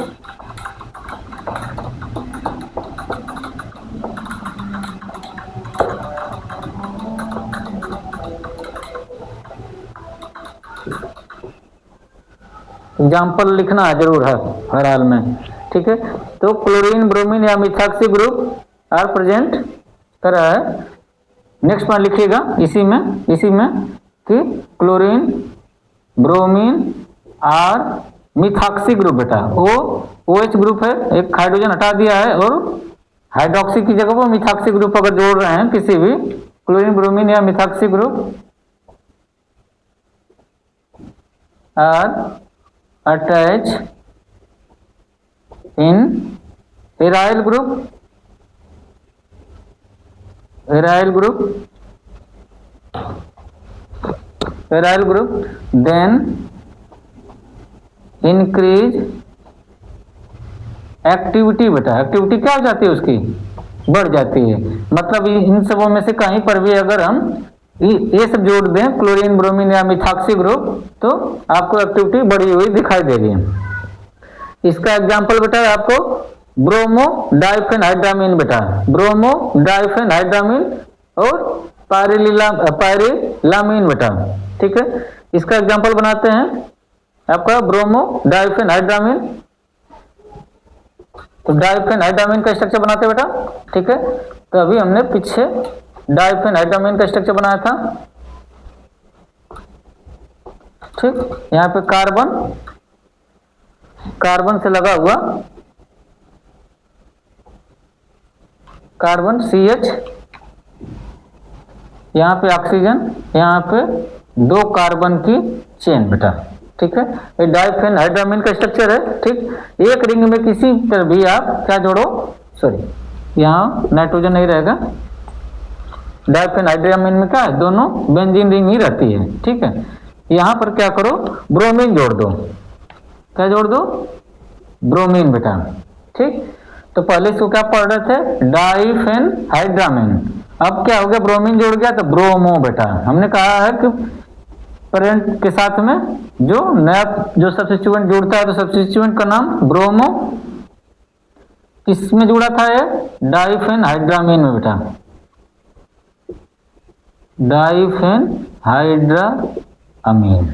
एग्जाम्पल लिखना है जरूर है हर हाल में। ठीक है, तो क्लोरीन ब्रोमीन या मिथाक्सी ग्रुप आर प्रेजेंट कर रहा है। नेक्स्ट पॉइंट लिखिएगा इसी में कि क्लोरीन ब्रोमीन आर मिथाक्सी ग्रुप बेटा। OH ग्रुप है, एक हाइड्रोजन हटा दिया है और हाइड्रोक्सी की जगह वो मिथाक्सी ग्रुप अगर जोड़ रहे हैं किसी भी क्लोरीन ब्रोमीन या methoxy group are attach in aryl group then increase activity बेटा। एक्टिविटी क्या हो जाती है उसकी? बढ़ जाती है। मतलब इन सबों में से कहीं पर भी अगर हम ये सब जोड़ दें क्लोरीन ब्रोमीन या मिथाक्सी ग्रुप तो आपको एक्टिविटी बढ़ी हुई दिखाई देगी। इसका एग्जांपल बेटा आपको ब्रोमो डाइफेनहाइड्रामीन बेटा, ब्रोमो डाइफेनहाइड्रामीन और पायरिलामीन बेटा। ठीक है, इसका एग्जांपल बनाते हैं आपका ब्रोमो डाइफेनहाइड्रामीन। तो डाइफेनहाइड्रामीन का स्ट्रक्चर बनाते हैं बेटा। ठीक है, तो अभी हमने पीछे डाइफेनहाइड्रामीन का स्ट्रक्चर बनाया था। ठीक, यहाँ पे कार्बन से लगा हुआ कार्बन CH, यहाँ पे ऑक्सीजन, यहाँ पे 2 कार्बन की चेन बेटा। ठीक है, ये डाइफेनहाइड्रामीन का स्ट्रक्चर है। ठीक, एक रिंग में किसी पर भी आप क्या जोड़ो, सॉरी यहाँ नाइट्रोजन नहीं रहेगा, डाइफेनहाइड्रामीन में क्या है, दोनों बेंजीन रिंग ही रहती है। ठीक है, यहाँ पर क्या करो, ब्रोमीन जोड़ दो। क्या जोड़ दो? ब्रोमीन बेटा। ठीक, तो पहले इसको क्या पढ़ रहे थे, डाइफेनहाइड्रामीन, अब क्या हो गया, ब्रोमीन जोड़ गया तो ब्रोमो बेटा। हमने कहा है कि पेरेंट के साथ में जो नया जो सब्स्टिट्यूएंट जुड़ता है तो सब्स्टिट्यूएंट का नाम ब्रोमो। किसमें जुड़ा था ये? डाइफेनहाइड्रामीन में बेटा, डाइफेनहाइड्रामीन।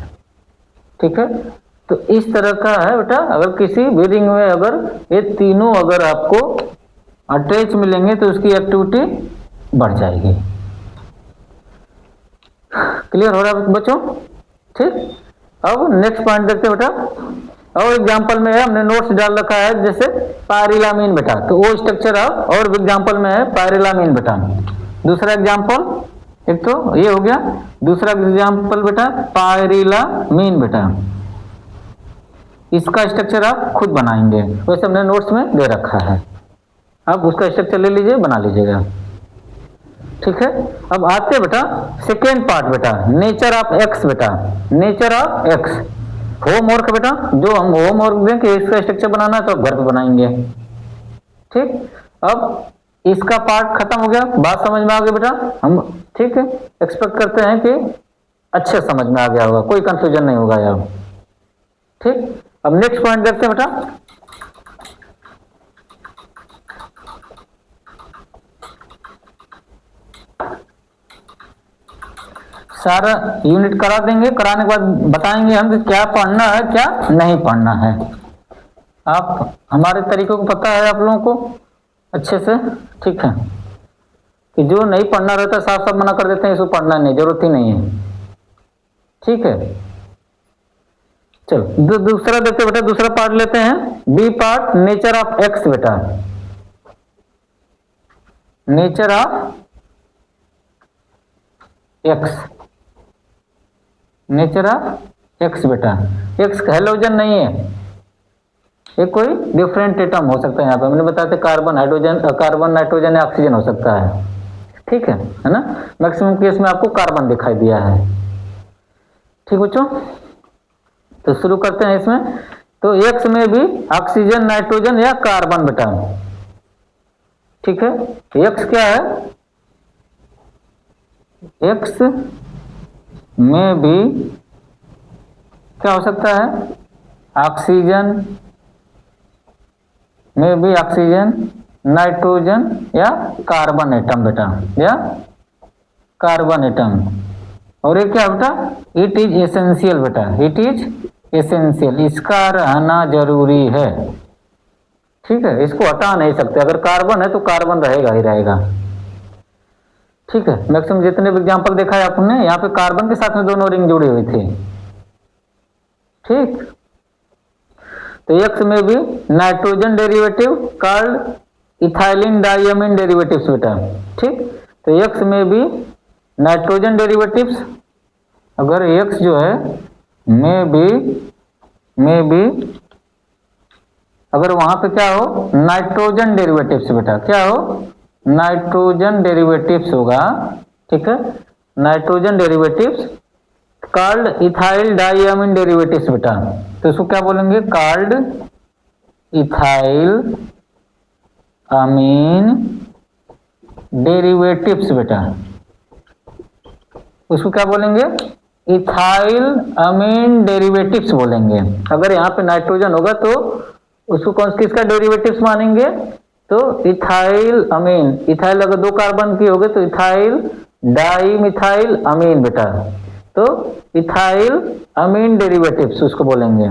ठीक है, तो इस तरह का है बेटा। अगर किसी भी रिंग में अगर ये तीनों अगर आपको अटैच मिलेंगे तो उसकी एक्टिविटी बढ़ जाएगी। क्लियर हो रहा है बच्चों? ठीक, अब नेक्स्ट पॉइंट देखते हैं बेटा। और एग्जांपल में है, हमने नोट्स डाल रखा है जैसे पायरिलामीन बेटा, तो वो स्ट्रक्चर और एग्जांपल में है पायरिलामीन बेटा। दूसरा एग्जांपल, एक तो ये हो गया, दूसरा एग्जांपल बेटा पायरिलामीन बेटा। इसका स्ट्रक्चर आप खुद बनाएंगे, वैसे हमने नोट्स में दे रखा है, आप उसका स्ट्रक्चर ले लीजिए, बना लीजिएगा। ठीक है, अब आते बेटा सेकेंड पार्ट बेटा, नेचर ऑफ एक्स बेटा। नेचर ऑफ एक्स होमवर्क बेटा, जो हम होमवर्क दें कि इसका स्ट्रक्चर बनाना है तो घर पे बनाएंगे। ठीक, अब इसका पार्ट खत्म हो गया, बात समझ में आ गई बेटा हम? ठीक है, एक्सपेक्ट करते हैं कि अच्छे समझ में आ गया होगा, कोई कंफ्यूजन नहीं होगा यार। ठीक, अब नेक्स्ट पॉइंट देखते हैं बेटा। सारा यूनिट करा देंगे, कराने के बाद बताएंगे हम कि क्या पढ़ना है क्या नहीं पढ़ना है। आप हमारे तरीकों को पता है आप लोगों को अच्छे से, ठीक है, कि जो नहीं पढ़ना रहता साफ साफ मना कर देते हैं, इसको पढ़ना नहीं, जरूरत ही नहीं है। ठीक है, चलो दूसरा देखते बेटा, दूसरा पार्ट लेते हैं, B part, nature of X बेटा। Nature of X, nature of X बेटा। एक्स हैलोजन नहीं है, ये कोई डिफरेंट एटम हो सकता है। यहाँ पे मैंने बताया था कार्बन, हाइड्रोजन, कार्बन, नाइट्रोजन या ऑक्सीजन हो सकता है। ठीक है ना, मैक्सिमम केस में आपको कार्बन दिखाई दिया है। ठीक बच्चों, तो शुरू करते हैं इसमें। तो एक्स में भी ऑक्सीजन, नाइट्रोजन या कार्बन बेटा। ठीक है, एक्स क्या है? एक्स में भी क्या हो सकता है? ऑक्सीजन में भी ऑक्सीजन, नाइट्रोजन या कार्बन एटम बेटा, या कार्बन एटम। और ये क्या बेटा? इट इज एसेंशियल बेटा, इट इज एसेंशियल, इसका रहना जरूरी है। ठीक है, इसको हटा नहीं सकते, अगर कार्बन है तो कार्बन रहेगा ही रहेगा। ठीक है, मैक्सिमम जितने भी एग्जाम्पल देखा है आपने, यहाँ पे कार्बन के साथ में दोनों रिंग जुड़ी हुई थी। ठीक, तो एक्स में भी nitrogen derivative called ethylene diamine derivatives बेटा। ठीक, तो एक्स में भी नाइट्रोजन डेरिवेटिव्स, अगर एक्स जो है में भी अगर वहां पे क्या हो, नाइट्रोजन डेरिवेटिव्स बेटा, क्या हो? नाइट्रोजन डेरिवेटिव्स होगा। ठीक है, nitrogen derivatives called ethyl diamine derivatives बेटा। तो इसको क्या बोलेंगे? कॉल्ड इथाइल अमीन डेरिवेटिव्स बेटा। उसको क्या बोलेंगे? इथाइल अमीन डेरिवेटिव्स बोलेंगे। अगर यहाँ पे नाइट्रोजन होगा तो उसको कौन किसका डेरिवेटिव्स मानेंगे? तो इथाइल अमीन। इथाइल अगर दो कार्बन की होगी तो इथाइल डाई मिथाइल अमीन बेटा, तो इथाइल अमीन डेरिवेटिव्स उसको बोलेंगे।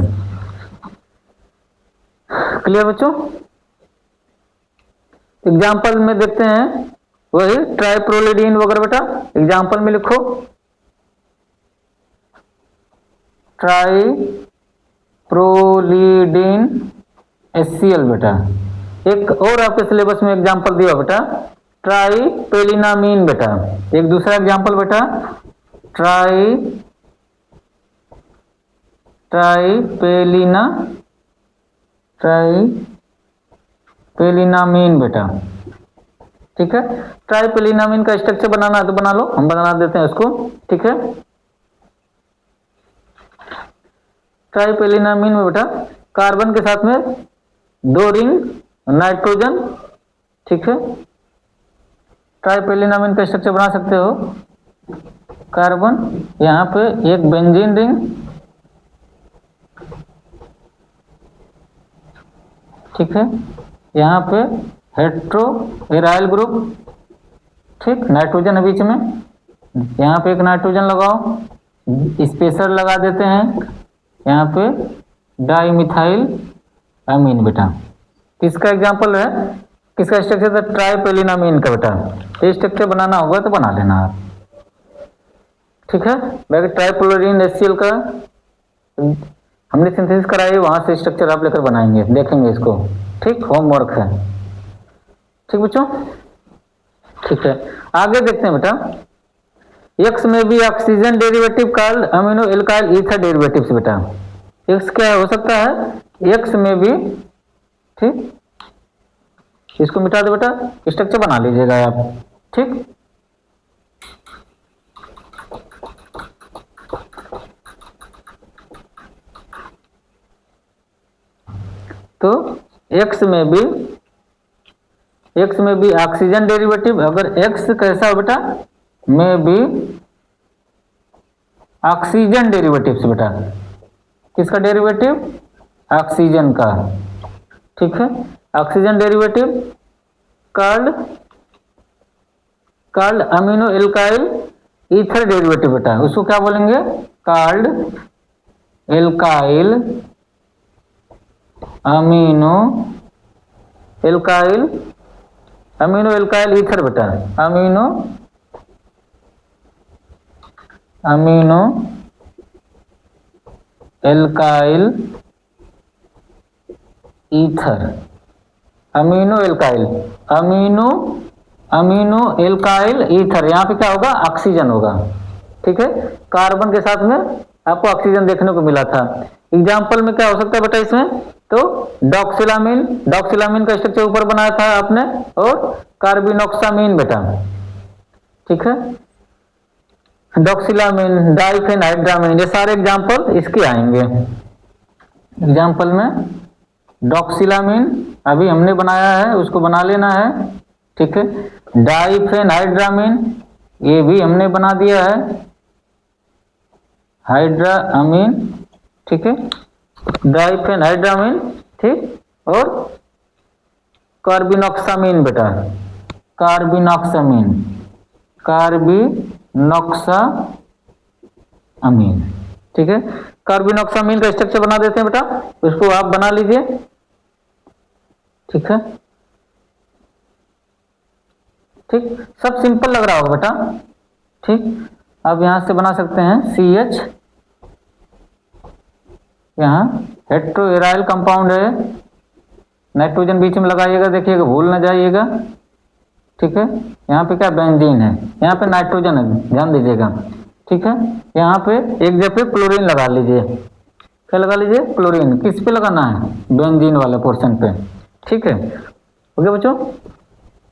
क्लियर बच्चों? एग्जाम्पल में देखते हैं, वही ट्राइप्रोलिडीन वगैरह बेटा। एग्जाम्पल में लिखो ट्राइप्रोलिडीन HCl बेटा। एक और आपके सिलेबस में एग्जाम्पल दिया बेटा, ट्राइपेलिनामीन बेटा। एक दूसरा एग्जाम्पल बेटा, ट्राइपेलिनामीन बेटा। ठीक है, ट्राइपेलिनामीन का स्ट्रक्चर बनाना है तो बना लो, हम बना देते हैं उसको। ठीक है, ट्राइपेलिनामीन में बेटा कार्बन के साथ में दो रिंग नाइट्रोजन। ठीक है, ट्राइपेलिनामीन का स्ट्रक्चर बना सकते हो, कार्बन, यहाँ पे एक बेंजीन रिंग। ठीक है, यहाँ पे हेट्रो एराइल ग्रुप। ठीक, नाइट्रोजन है बीच में, यहाँ पे एक नाइट्रोजन लगाओ, स्पेसर लगा देते हैं, यहाँ पे डाइमिथाइल अमीन बेटा। किसका एग्जाम्पल है, किसका स्ट्रक्चर था? ट्राइपेलिनामीन का बेटा। ये स्ट्रक्चर बनाना होगा तो बना लेना आप। ठीक है, बाकी ट्राइप्रोलिडीन HCl का हमने सिंथेसिस कराई, वहां से स्ट्रक्चर आप लेकर बनाएंगे, देखेंगे इसको। ठीक, होमवर्क है। ठीक बच्चों, ठीक है, आगे देखते हैं बेटा। एक्स में भी oxygen derivative called amino alkyl ether derivatives बेटा। एक्स क्या हो सकता है? एक्स में भी, ठीक, इसको मिटा दो बेटा, स्ट्रक्चर बना लीजिएगा आप। ठीक, तो एक्स में भी एक्स में बी ऑक्सीजन डेरिवेटिव, अगर एक्स कैसा हो बेटा, में बी ऑक्सीजन डेरिवेटिव से बेटा, किसका डेरिवेटिव, ऑक्सीजन का, ठीक है, oxygen derivative called amino alkyl ether derivative बेटा, उसको क्या बोलेंगे, called alkyl amino alkyl ether बेटा, amino alkyl ether, amino alkyl ether, यहाँ पे क्या होगा, ऑक्सीजन होगा, ठीक है, कार्बन के साथ में आपको ऑक्सीजन देखने को मिला था। एग्जाम्पल में क्या हो सकता है बेटा इसमें, तो डॉक्सिलामीन का स्ट्रक्चर ऊपर बनाया था आपने, और कार्बिनोक्सामीन बेटा, ठीक है, डॉक्सिलामीन, डाइफेनहाइड्रामीन, ये सारे एग्जाम्पल इसके आएंगे। एग्जाम्पल में डॉक्सिलामीन अभी हमने बनाया है, उसको बना लेना है, ठीक है, डाइफेनहाइड्रामीन ये भी हमने बना दिया है, हाइड्रामीन, ठीक है, डाइफेनहाइड्रामीन, ठीक, और कार्बिनोक्सामीन बेटा, कार्बिनोक्सामीन, ठीक है, कार्बिनोक्सामीन का स्ट्रक्चर बना देते हैं बेटा, उसको आप बना लीजिए, ठीक है, ठीक, सब सिंपल लग रहा होगा बेटा, ठीक। अब यहां से बना सकते हैं CH, यहाँ हेट्रोएराइल कंपाउंड है, नाइट्रोजन बीच में लगाइएगा, देखिएगा भूल ना जाइएगा, ठीक है, यहाँ पे क्या बेंजीन है, यहाँ पे नाइट्रोजन है, ध्यान दीजिएगा, ठीक है, यहाँ पे एक जगह पे क्लोरीन लगा लीजिए, क्या लगा लीजिए, क्लोरीन, किस पे लगाना है, बेंजीन वाले पोर्शन पे, ठीक है, ओके बच्चों,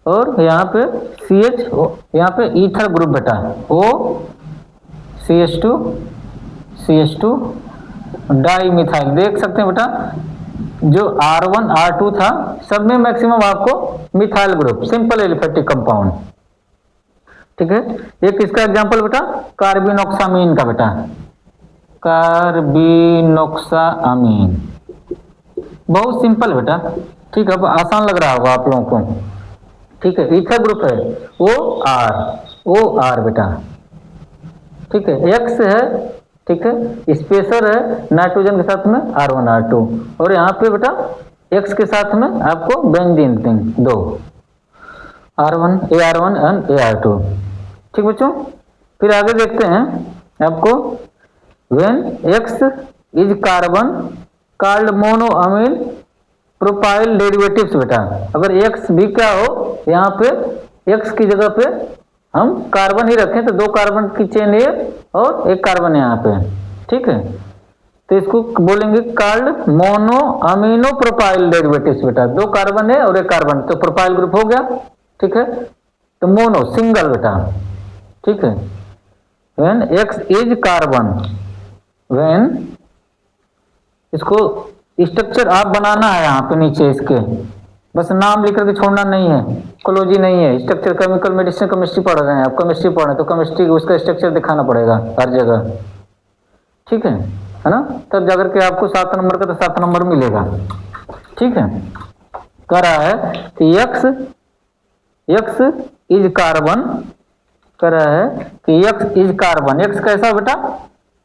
और यहाँ पे CH, यहाँ पे ईथर ग्रुप बेटा, O CH2 डाइमिथाइल, देख सकते हैं बेटा, जो R1 R2 था सब में मैक्सिमम आपको methyl group, simple aliphatic compound, ठीक है। एक इसका एग्जांपल बेटा कार्बिनोक्सामीन का बेटा, कार्बिनोक्सामीन, बहुत सिंपल बेटा, ठीक है, अब आसान लग रहा होगा आप लोगों को, ठीक है, ईथर ग्रुप है, OR बेटा, ठीक है, X है, ठीक है, स्पेसर है नाइट्रोजन के साथ में R1 R2, और यहाँ पे बेटा X के साथ में आपको बेंजीन दो, AR1 एंड AR2, ठीक बच्चों। फिर आगे देखते हैं आपको, when X is carbon called monoamine propyl derivatives बेटा, अगर X भी क्या हो, यहाँ पे X की जगह पे हम कार्बन ही रखें तो दो कार्बन की चेन है और एक कार्बन यहाँ पे, ठीक है, तो इसको बोलेंगे called mono amino propyl derivatives बेटा, दो कार्बन है और एक कार्बन, तो प्रोपाइल ग्रुप हो गया, ठीक है, तो मोनो सिंगल बेटा, ठीक है, when X is carbon, when, इसको स्ट्रक्चर आप बनाना है यहाँ पे नीचे, इसके बस नाम लिख करके छोड़ना नहीं है, कोलॉजी नहीं है, स्ट्रक्चर केमिकल मेडिसिन केमिस्ट्री पढ़ रहे हैं आप, केमिस्ट्री पढ़ रहे हैं तो केमिस्ट्री उसका स्ट्रक्चर दिखाना पड़ेगा हर जगह, ठीक है ना, तब जाकर के आपको 7 नंबर का तो 7 नंबर मिलेगा, ठीक है। कह रहा है कि X इज कार्बन, कह रहा है कि X इज कार्बन, X कैसा बेटा,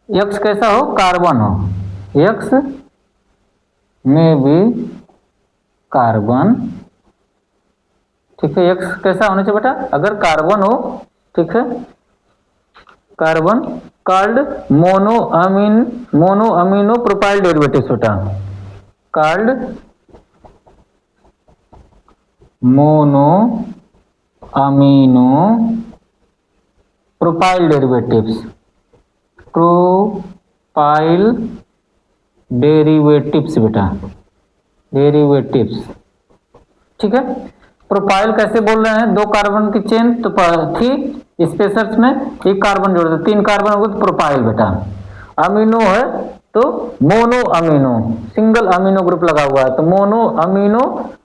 X कैसा हो, कार्बन हो, X में भी कार्बन, ठीक है, X कैसा होना चाहिए बेटा, अगर कार्बन हो, ठीक है, carbon called mono amino propyl derivatives बेटा, called mono amino propyl derivatives, बेटा, डेरिवेटिव्स, ठीक है। प्रोपाइल कैसे बोल रहे हैं, दो कार्बन की चेन तो थी स्पेसर्स में, एक कार्बन जोड़ दो, 3 कार्बन हो गए तो प्रोपाइल बेटा, अमीनो है तो mono amino, single amino group लगा हुआ है तो मोनो अमीनो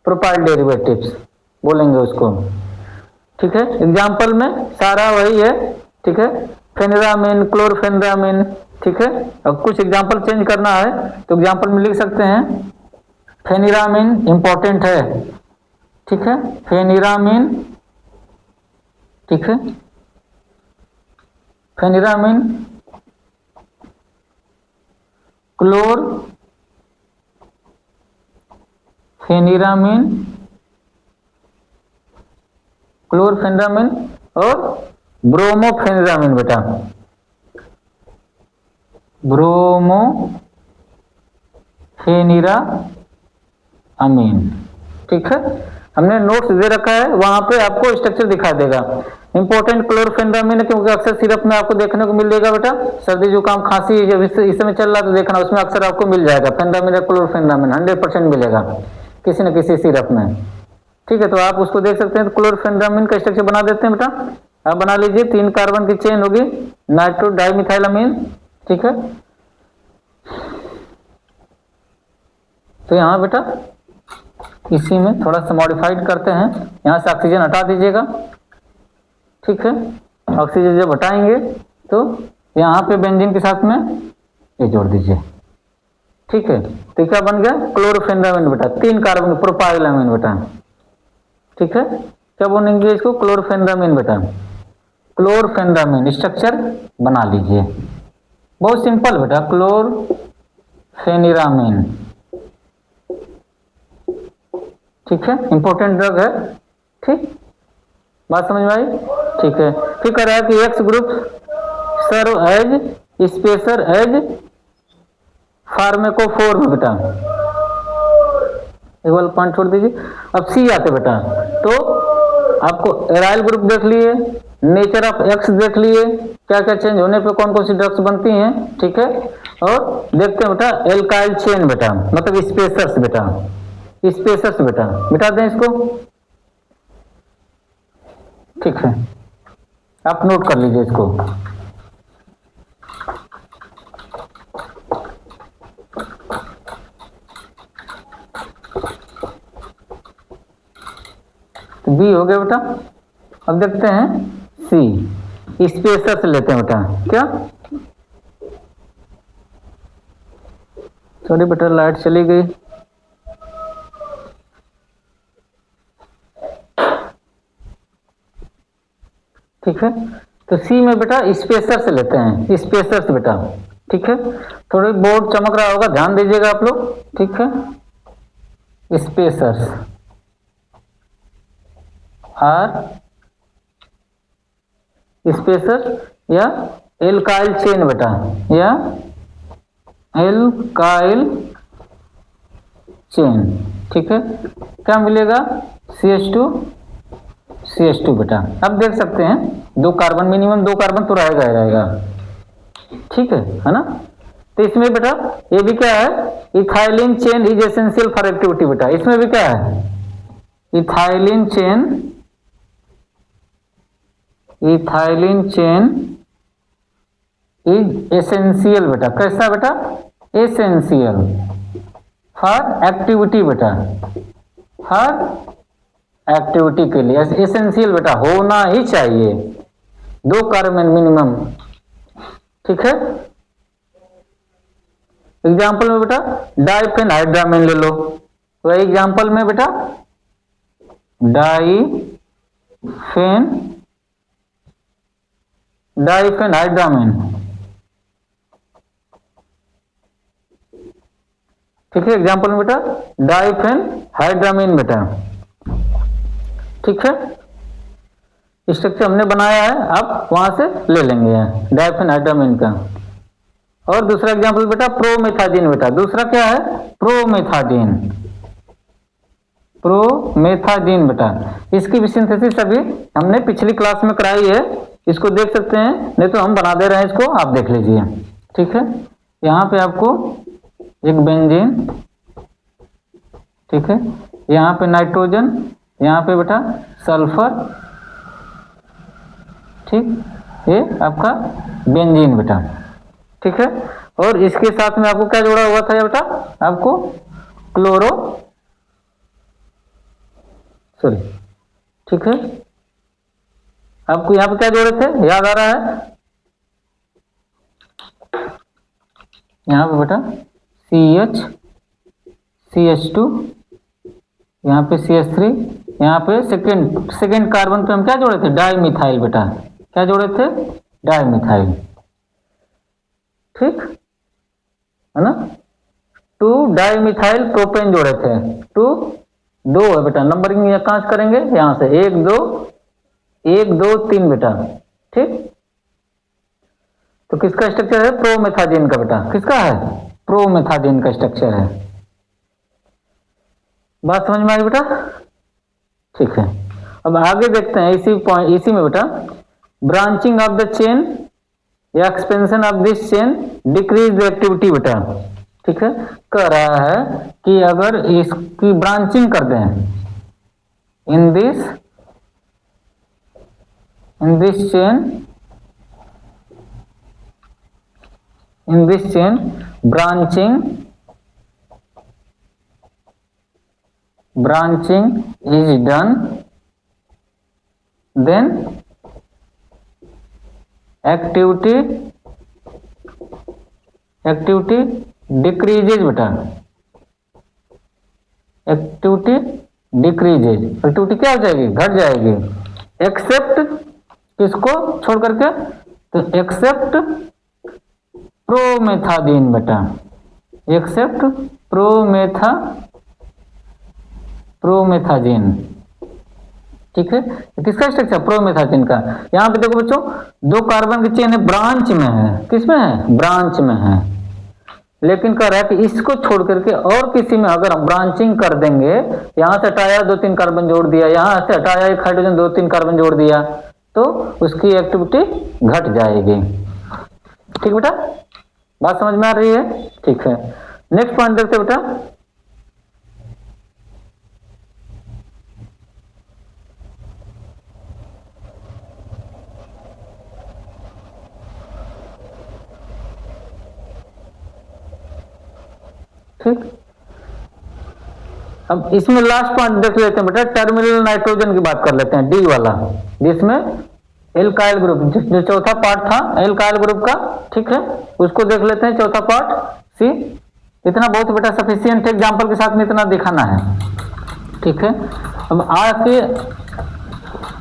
प्रोपाइल डेरिवेटिव्स, बोलेंगे उसको। ठीक है, एग्जाम्पल में सारा वही है। ठीक है, फेनिरामिन, क्लोरफेनिरामिन। ठीक है, अब कुछ एग्जाम्पल चेंज करना है तो एग्जाम्पल में लिख सकते हैं। फेनिरामिन इंपॉर्टेंट है। ठीक है, फेनिरामिन। ठीक है, फेनिरामिन, फेनिरामिन, क्लोरफेनिरामिन और ब्रोमोफेनिरामिन बेटा, ब्रोमोफेनिरामिन। ठीक है, हमने नोट्स दे रखा है, वहां पे आपको स्ट्रक्चर दिखा देगा। इंपॉर्टेंट क्लोरफेनिरामिन है क्योंकि अक्सर सिरप में आपको देखने को मिलेगा बेटा, सर्दी जुकाम खांसी जब इस समय चल रहा है तो देखना उसमें अक्सर आपको मिल जाएगा फेनिरामिन या क्लोरफेनिरामिन 100% मिलेगा किसी न किसी सिरप में। ठीक है, तो आप उसको देख सकते हैं। तो क्लोरफेनिरामिन का स्ट्रक्चर बना देते हैं बेटा, आप बना लीजिए। 3 कार्बन की चेन होगी, नाइट्रो डाइमिथाइलामीन। ठीक है, तो यहाँ बेटा इसी में थोड़ा सा मॉडिफाइड करते हैं, यहाँ से ऑक्सीजन हटा दीजिएगा। ठीक है, ऑक्सीजन जब हटाएंगे तो यहाँ पे बेंजीन के साथ में ये जोड़ दीजिए। ठीक है, तो क्या बन गया क्लोरफेनिरामिन बेटा, 3 कार्बन प्रोपाइलामीन बेटा। ठीक है, क्या बोलेंगे इसको, क्लोरफेनिरामिन बेटा, क्लोरफेनिरामिन स्ट्रक्चर बना लीजिए। बहुत सिंपल बेटा, क्लोरफेनिरामिन। ठीक है, इंपॉर्टेंट ड्रग है। ठीक, बात समझ में आई। ठीक है, फिर कह रहा है कि X group serve as spacer as pharmacophore में बेटा, एक बार पॉइंट छोड़ दीजिए। अब सी आते बेटा, तो आपको एराइल ग्रुप देख लिए, नेचर ऑफ एक्स देख लिए, क्या क्या चेंज होने पे कौन कौन सी ड्रग्स बनती हैं। ठीक है, और देखते हैं बेटा एल्काइल चेन बेटा, मतलब स्पेसर्स बेटा, स्पेसर्स बेटा, मिटा दें इसको। ठीक है, आप नोट कर लीजिए इसको। तो बी हो गया बेटा। अब देखते हैं सी, स्पेसर्स लेते हैं बेटा। क्या, सॉरी बेटा लाइट चली गई। ठीक है, तो सी में बेटा स्पेसर्स लेते हैं, स्पेसर्स बेटा। ठीक है, थोड़ी बोर्ड चमक रहा होगा, ध्यान दीजिएगा आप लोग। ठीक है, स्पेसर्स आर स्पेसर या एल्काइल चेन बेटा, या एल्काइल चेन। ठीक है, क्या मिलेगा, CH2 बेटा। अब देख सकते हैं 2 कार्बन, मिनिमम 2 कार्बन तो रहेगा ही रहेगा। ठीक है ना। तो इसमें बेटा ये भी क्या है, ethylene chain is essential for activity बेटा। इसमें भी क्या है, इथाइलिन चेन इज एसेंशियल बेटा। कैसा बेटा, एसेंशियल फॉर एक्टिविटी बेटा, फॉर एक्टिविटी के लिए एसेंशियल बेटा होना ही चाहिए, 2 कार्बन मिनिमम। ठीक है, एग्जाम्पल में बेटा डाइफेनहाइड्रामिन ले लो। तो एग्जाम्पल में बेटा डाइफेनहाइड्रामिन। ठीक है, एग्जाम्पल में बेटा डाइफेनहाइड्रामिन बेटा। ठीक है, स्ट्रक्चर हमने बनाया है, आप वहां से ले लेंगे डाइफेनहाइड्रामिन का। और दूसरा एग्जाम्पल बेटा प्रोमेथाजीन बेटा। दूसरा क्या है, प्रोमेथाजीन बेटा। इसकी भी सिंथेसिस अभी हमने पिछली क्लास में कराई है, इसको देख सकते हैं, नहीं तो हम बना दे रहे हैं इसको, आप देख लीजिए। ठीक है, यहाँ पे आपको एक बेंजीन, ठीक है, यहाँ पे नाइट्रोजन, यहाँ पे बेटा सल्फर। ठीक, ये आपका बेंजीन बेटा। ठीक है, और इसके साथ में आपको क्या जोड़ा हुआ था बेटा, आपको ठीक है, आपको यहाँ पे क्या जोड़े थे याद आ रहा है? यहाँ पे बेटा CH2, यहाँ पे CH3, यहाँ पे सेकेंड कार्बन पे हम क्या जोड़े थे? डाईमिथाइल बेटा, क्या जोड़े थे? डाईमिथाइल, ठीक है ना। 2 डाईमिथाइल प्रोपेन जोड़े थे, 2 है बेटा, नंबरिंग कहाँ से करेंगे? यहाँ से 1 2 3 बेटा, ठीक। तो किसका स्ट्रक्चर है? प्रोमेथाजीन का बेटा, किसका है? प्रोमेथाजीन का स्ट्रक्चर है। बात समझ में आई बेटा? ठीक है, अब आगे देखते हैं इसी में बेटा, ब्रांचिंग ऑफ द चेन या expansion of this chain decrease the activity बेटा, ठीक है। कह रहा है कि अगर इसकी ब्रांचिंग कर दें in this chain branching is done, then activity decreases बेटा, एक्टिविटी क्या हो जाएगी? घट जाएगी, एक्सेप्ट किसको छोड़ करके? तो एक्सेप्ट प्रोमेथाजीन बेटा, एक्सेप्ट प्रोमेथाजीन, ठीक है। किसका स्ट्रक्चर? प्रोमेथाजीन का। यहाँ पे देखो बच्चों, 2 कार्बन की चेन है, ब्रांच में है, किसमें है? ब्रांच में है, लेकिन कह रहा है कि इसको छोड़ करके और किसी में अगर हम ब्रांचिंग कर देंगे, यहाँ से हटाया 2-3 कार्बन जोड़ दिया, यहाँ से हटाया 1 हाइड्रोजन 2-3 कार्बन जोड़ दिया, तो उसकी एक्टिविटी घट जाएगी, ठीक बेटा। बात समझ में आ रही है? ठीक है, नेक्स्ट पॉइंट देखते बेटा, ठीक। अब इसमें लास्ट पॉइंट देख लेते हैं बेटा, टर्मिनल नाइट्रोजन की बात कर लेते हैं, डी वाला, जिसमें एल्काइल ग्रुप, जो चौथा पार्ट था एल्काइल ग्रुप का, ठीक है, उसको देख लेते हैं, चौथा पार्ट सी। इतना बहुत बेटा सफिशिएंट, एग्जांपल के साथ में इतना दिखाना है, ठीक है। अब आके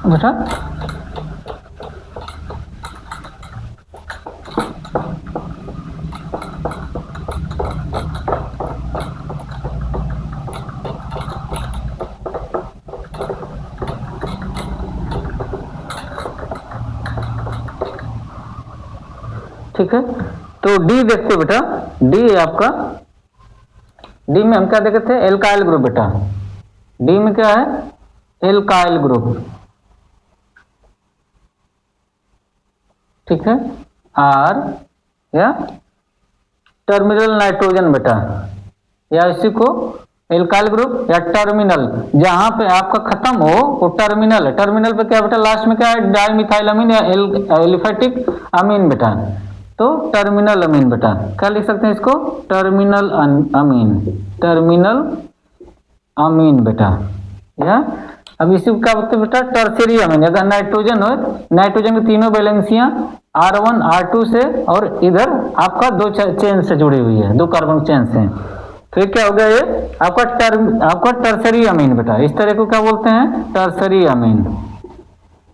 बेटा ठीक है, तो डी देखते बेटा, डी है आपका, डी में हम क्या देखे थे? एल्काइल ग्रुप बेटा, डी में क्या है? एल्काइल ग्रुप, ठीक है। आर या टर्मिनल नाइट्रोजन बेटा, या इसी को एल्काइल ग्रुप या टर्मिनल, जहां पे आपका खत्म हो वो टर्मिनल है। टर्मिनल पे क्या बेटा? लास्ट में क्या है? डाईमिथाइल अमीन या एलिफेटिक अमीन बेटा, तो टर्मिनल अमीन बेटा, क्या लिख सकते हैं इसको? टर्मिनल अमीन बेटा, या अब इसी को क्या बोलते हैं बेटा? टर्शियरी अमीन। अगर नाइट्रोजन हो, नाइट्रोजन की तीनों वैलेंसियां R1 R2 से और इधर आपका 2 चेन से जुड़ी हुई है, 2 कार्बन चेन से, फिर क्या हो गया? ये आपका टर्शियरी अमीन बेटा, इस तरह को क्या बोलते हैं? टर्शियरी अमीन।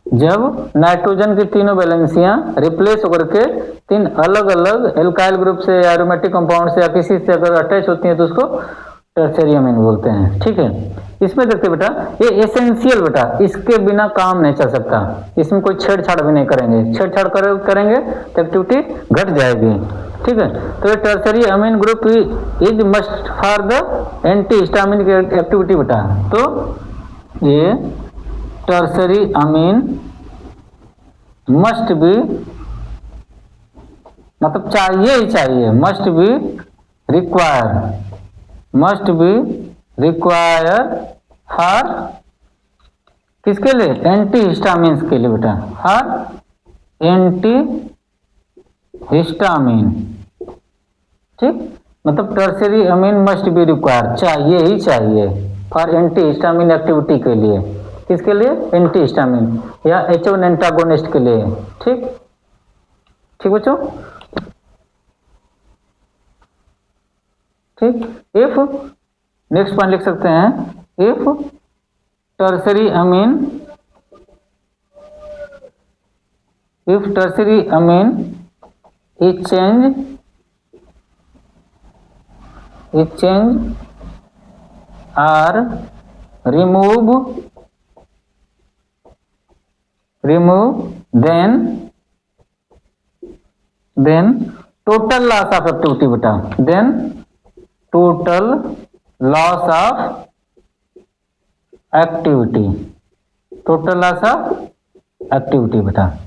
जब नाइट्रोजन की तीनों वैलेंसियां रिप्लेस होकर के 3 अलग अलग एल्काइल ग्रुप से या एरोमेटिक कंपाउंड से या किसी से अगर अटैच होती है तो उसको टर्शियरी अमीन बोलते हैं, ठीक है। इसमें देखते बेटा, ये एसेंशियल बेटा, इसके बिना काम नहीं चल सकता, इसमें कोई छेड़छाड़ भी नहीं करेंगे, छेड़छाड़ करेंगे तो एक्टिविटी घट जाएगी, ठीक है। तो ये tertiary amine group is must for the antihistamine activity बेटा, तो ये टर्शियरी अमीन मस्ट बी, मतलब चाहिए ही चाहिए, मस्ट बी रिक्वायर फॉर किसके लिए? एंटी हिस्टामिन के लिए बेटा, फॉर एंटी हिस्टामिन, ठीक। मतलब tertiary amine must be require, चाहिए ही चाहिए फॉर एंटी हिस्टामिन एक्टिविटी के लिए, किसके लिए? एंटी हिस्टामिन या H1 एंटागोनिस्ट के लिए। ठीक ठीक बच्चों, ठीक। इफ नेक्स्ट पॉइंट लिख सकते हैं, if tertiary amine, if tertiary amine is change or remove then total loss of activity बेटा, then total loss of activity, total loss of activity बेटा।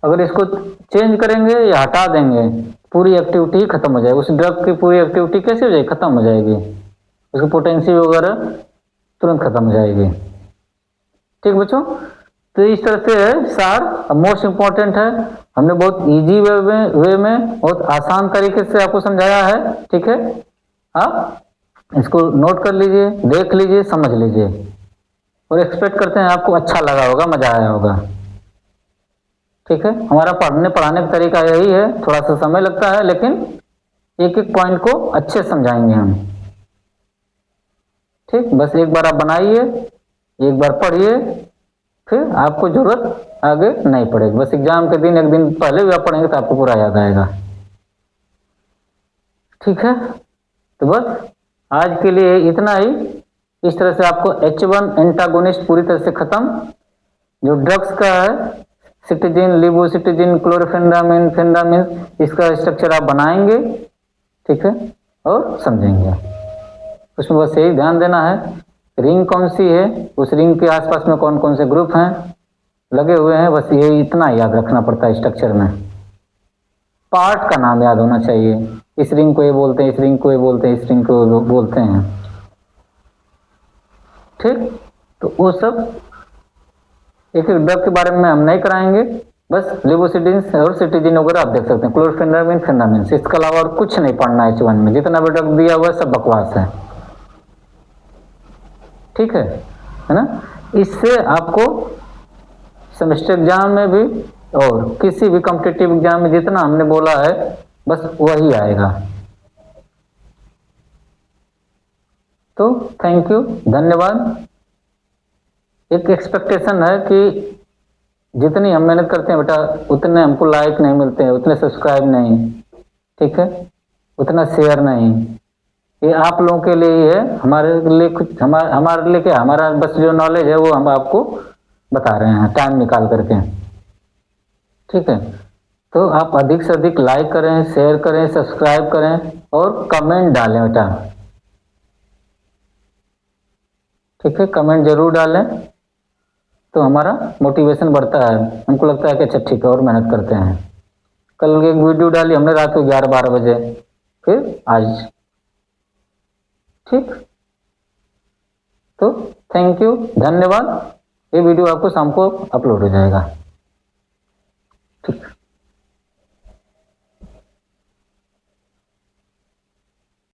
अगर इसको चेंज करेंगे या हटा देंगे, पूरी एक्टिविटी खत्म हो जाएगी। उस ड्रग की पूरी एक्टिविटी कैसे हो जाएगी? खत्म हो जाएगी, उसकी पोटेंसी वगैरह तुरंत खत्म हो जाएगी। ठीक बच्चों, तो इस तरह से है सार। अब मोस्ट इंपॉर्टेंट है, हमने बहुत इजी वे में बहुत आसान तरीके से आपको समझाया है। ठीक है, आप इसको नोट कर लीजिए, देख लीजिए, समझ लीजिए, और एक्सपेक्ट करते हैं आपको अच्छा लगा होगा, मजा आया होगा। ठीक है, हमारा पढ़ाने का तरीका यही है, थोड़ा सा समय लगता है लेकिन एक एक पॉइंट को अच्छे समझाएंगे हम। ठीक, बस एक बार आप बनाइए, एक बार पढ़िए, फिर आपको जरूरत आगे नहीं पड़ेगी। बस एग्जाम के दिन एक दिन पहले भी आप पढ़ेंगे तो आपको पूरा याद आएगा। ठीक है, तो बस आज के लिए इतना ही। इस तरह से आपको H1 एंटागोनिस्ट पूरी तरह से खत्म, जो ड्रग्स का है सिटिजिन, लिबोसिटिजिन, क्लोरफेंडामिन, फेंडामिन, इसका स्ट्रक्चर आप बनाएंगे। ठीक है, और समझेंगे। उसमें बस यही ध्यान देना है, रिंग कौन सी है, उस रिंग के आसपास में कौन कौन से ग्रुप हैं लगे हुए हैं, बस ये इतना याद रखना पड़ता है। स्ट्रक्चर में पार्ट का नाम याद होना चाहिए, इस रिंग को ये बोलते हैं, इस रिंग को ये बोलते हैं, इस रिंग को वो बोलते हैं। ठीक, तो वो सब एक एक ड्रग के बारे में हम नहीं कराएंगे, बस लिबोसिडिन और सिटिजिन वगैरह आप देख सकते हैं, क्लोरफेंडामिन, फेंडामिन, इसके अलावा और कुछ नहीं पढ़ना है। H1 में जितना भी ड्रग दिया हुआ है सब बकवास है। ठीक है ना? इससे आपको सेमेस्टर एग्जाम में भी और किसी भी कॉम्पिटिटिव एग्जाम में जितना हमने बोला है बस वही आएगा। तो थैंक यू, धन्यवाद। एक एक्सपेक्टेशन है कि जितनी हम मेहनत करते हैं बेटा उतने हमको लाइक नहीं मिलते हैं, उतने सब्सक्राइब नहीं, ठीक है, उतना शेयर नहीं। ये आप लोगों के लिए ही है, हमारे लिए कुछ हमारे लिए क्या, हमारा बस जो नॉलेज है वो हम आपको बता रहे हैं टाइम निकाल करके। ठीक है, तो आप अधिक से अधिक लाइक करें, शेयर करें, सब्सक्राइब करें और कमेंट डालें बेटा। ठीक है, कमेंट जरूर डालें तो हमारा मोटिवेशन बढ़ता है, हमको लगता है कि अच्छा ठीक है और मेहनत करते हैं। कल एक वीडियो डाली हमने रात को 11-12 बजे, फिर आज। ठीक, तो थैंक यू, धन्यवाद। ये वीडियो आपको शाम को अपलोड हो जाएगा।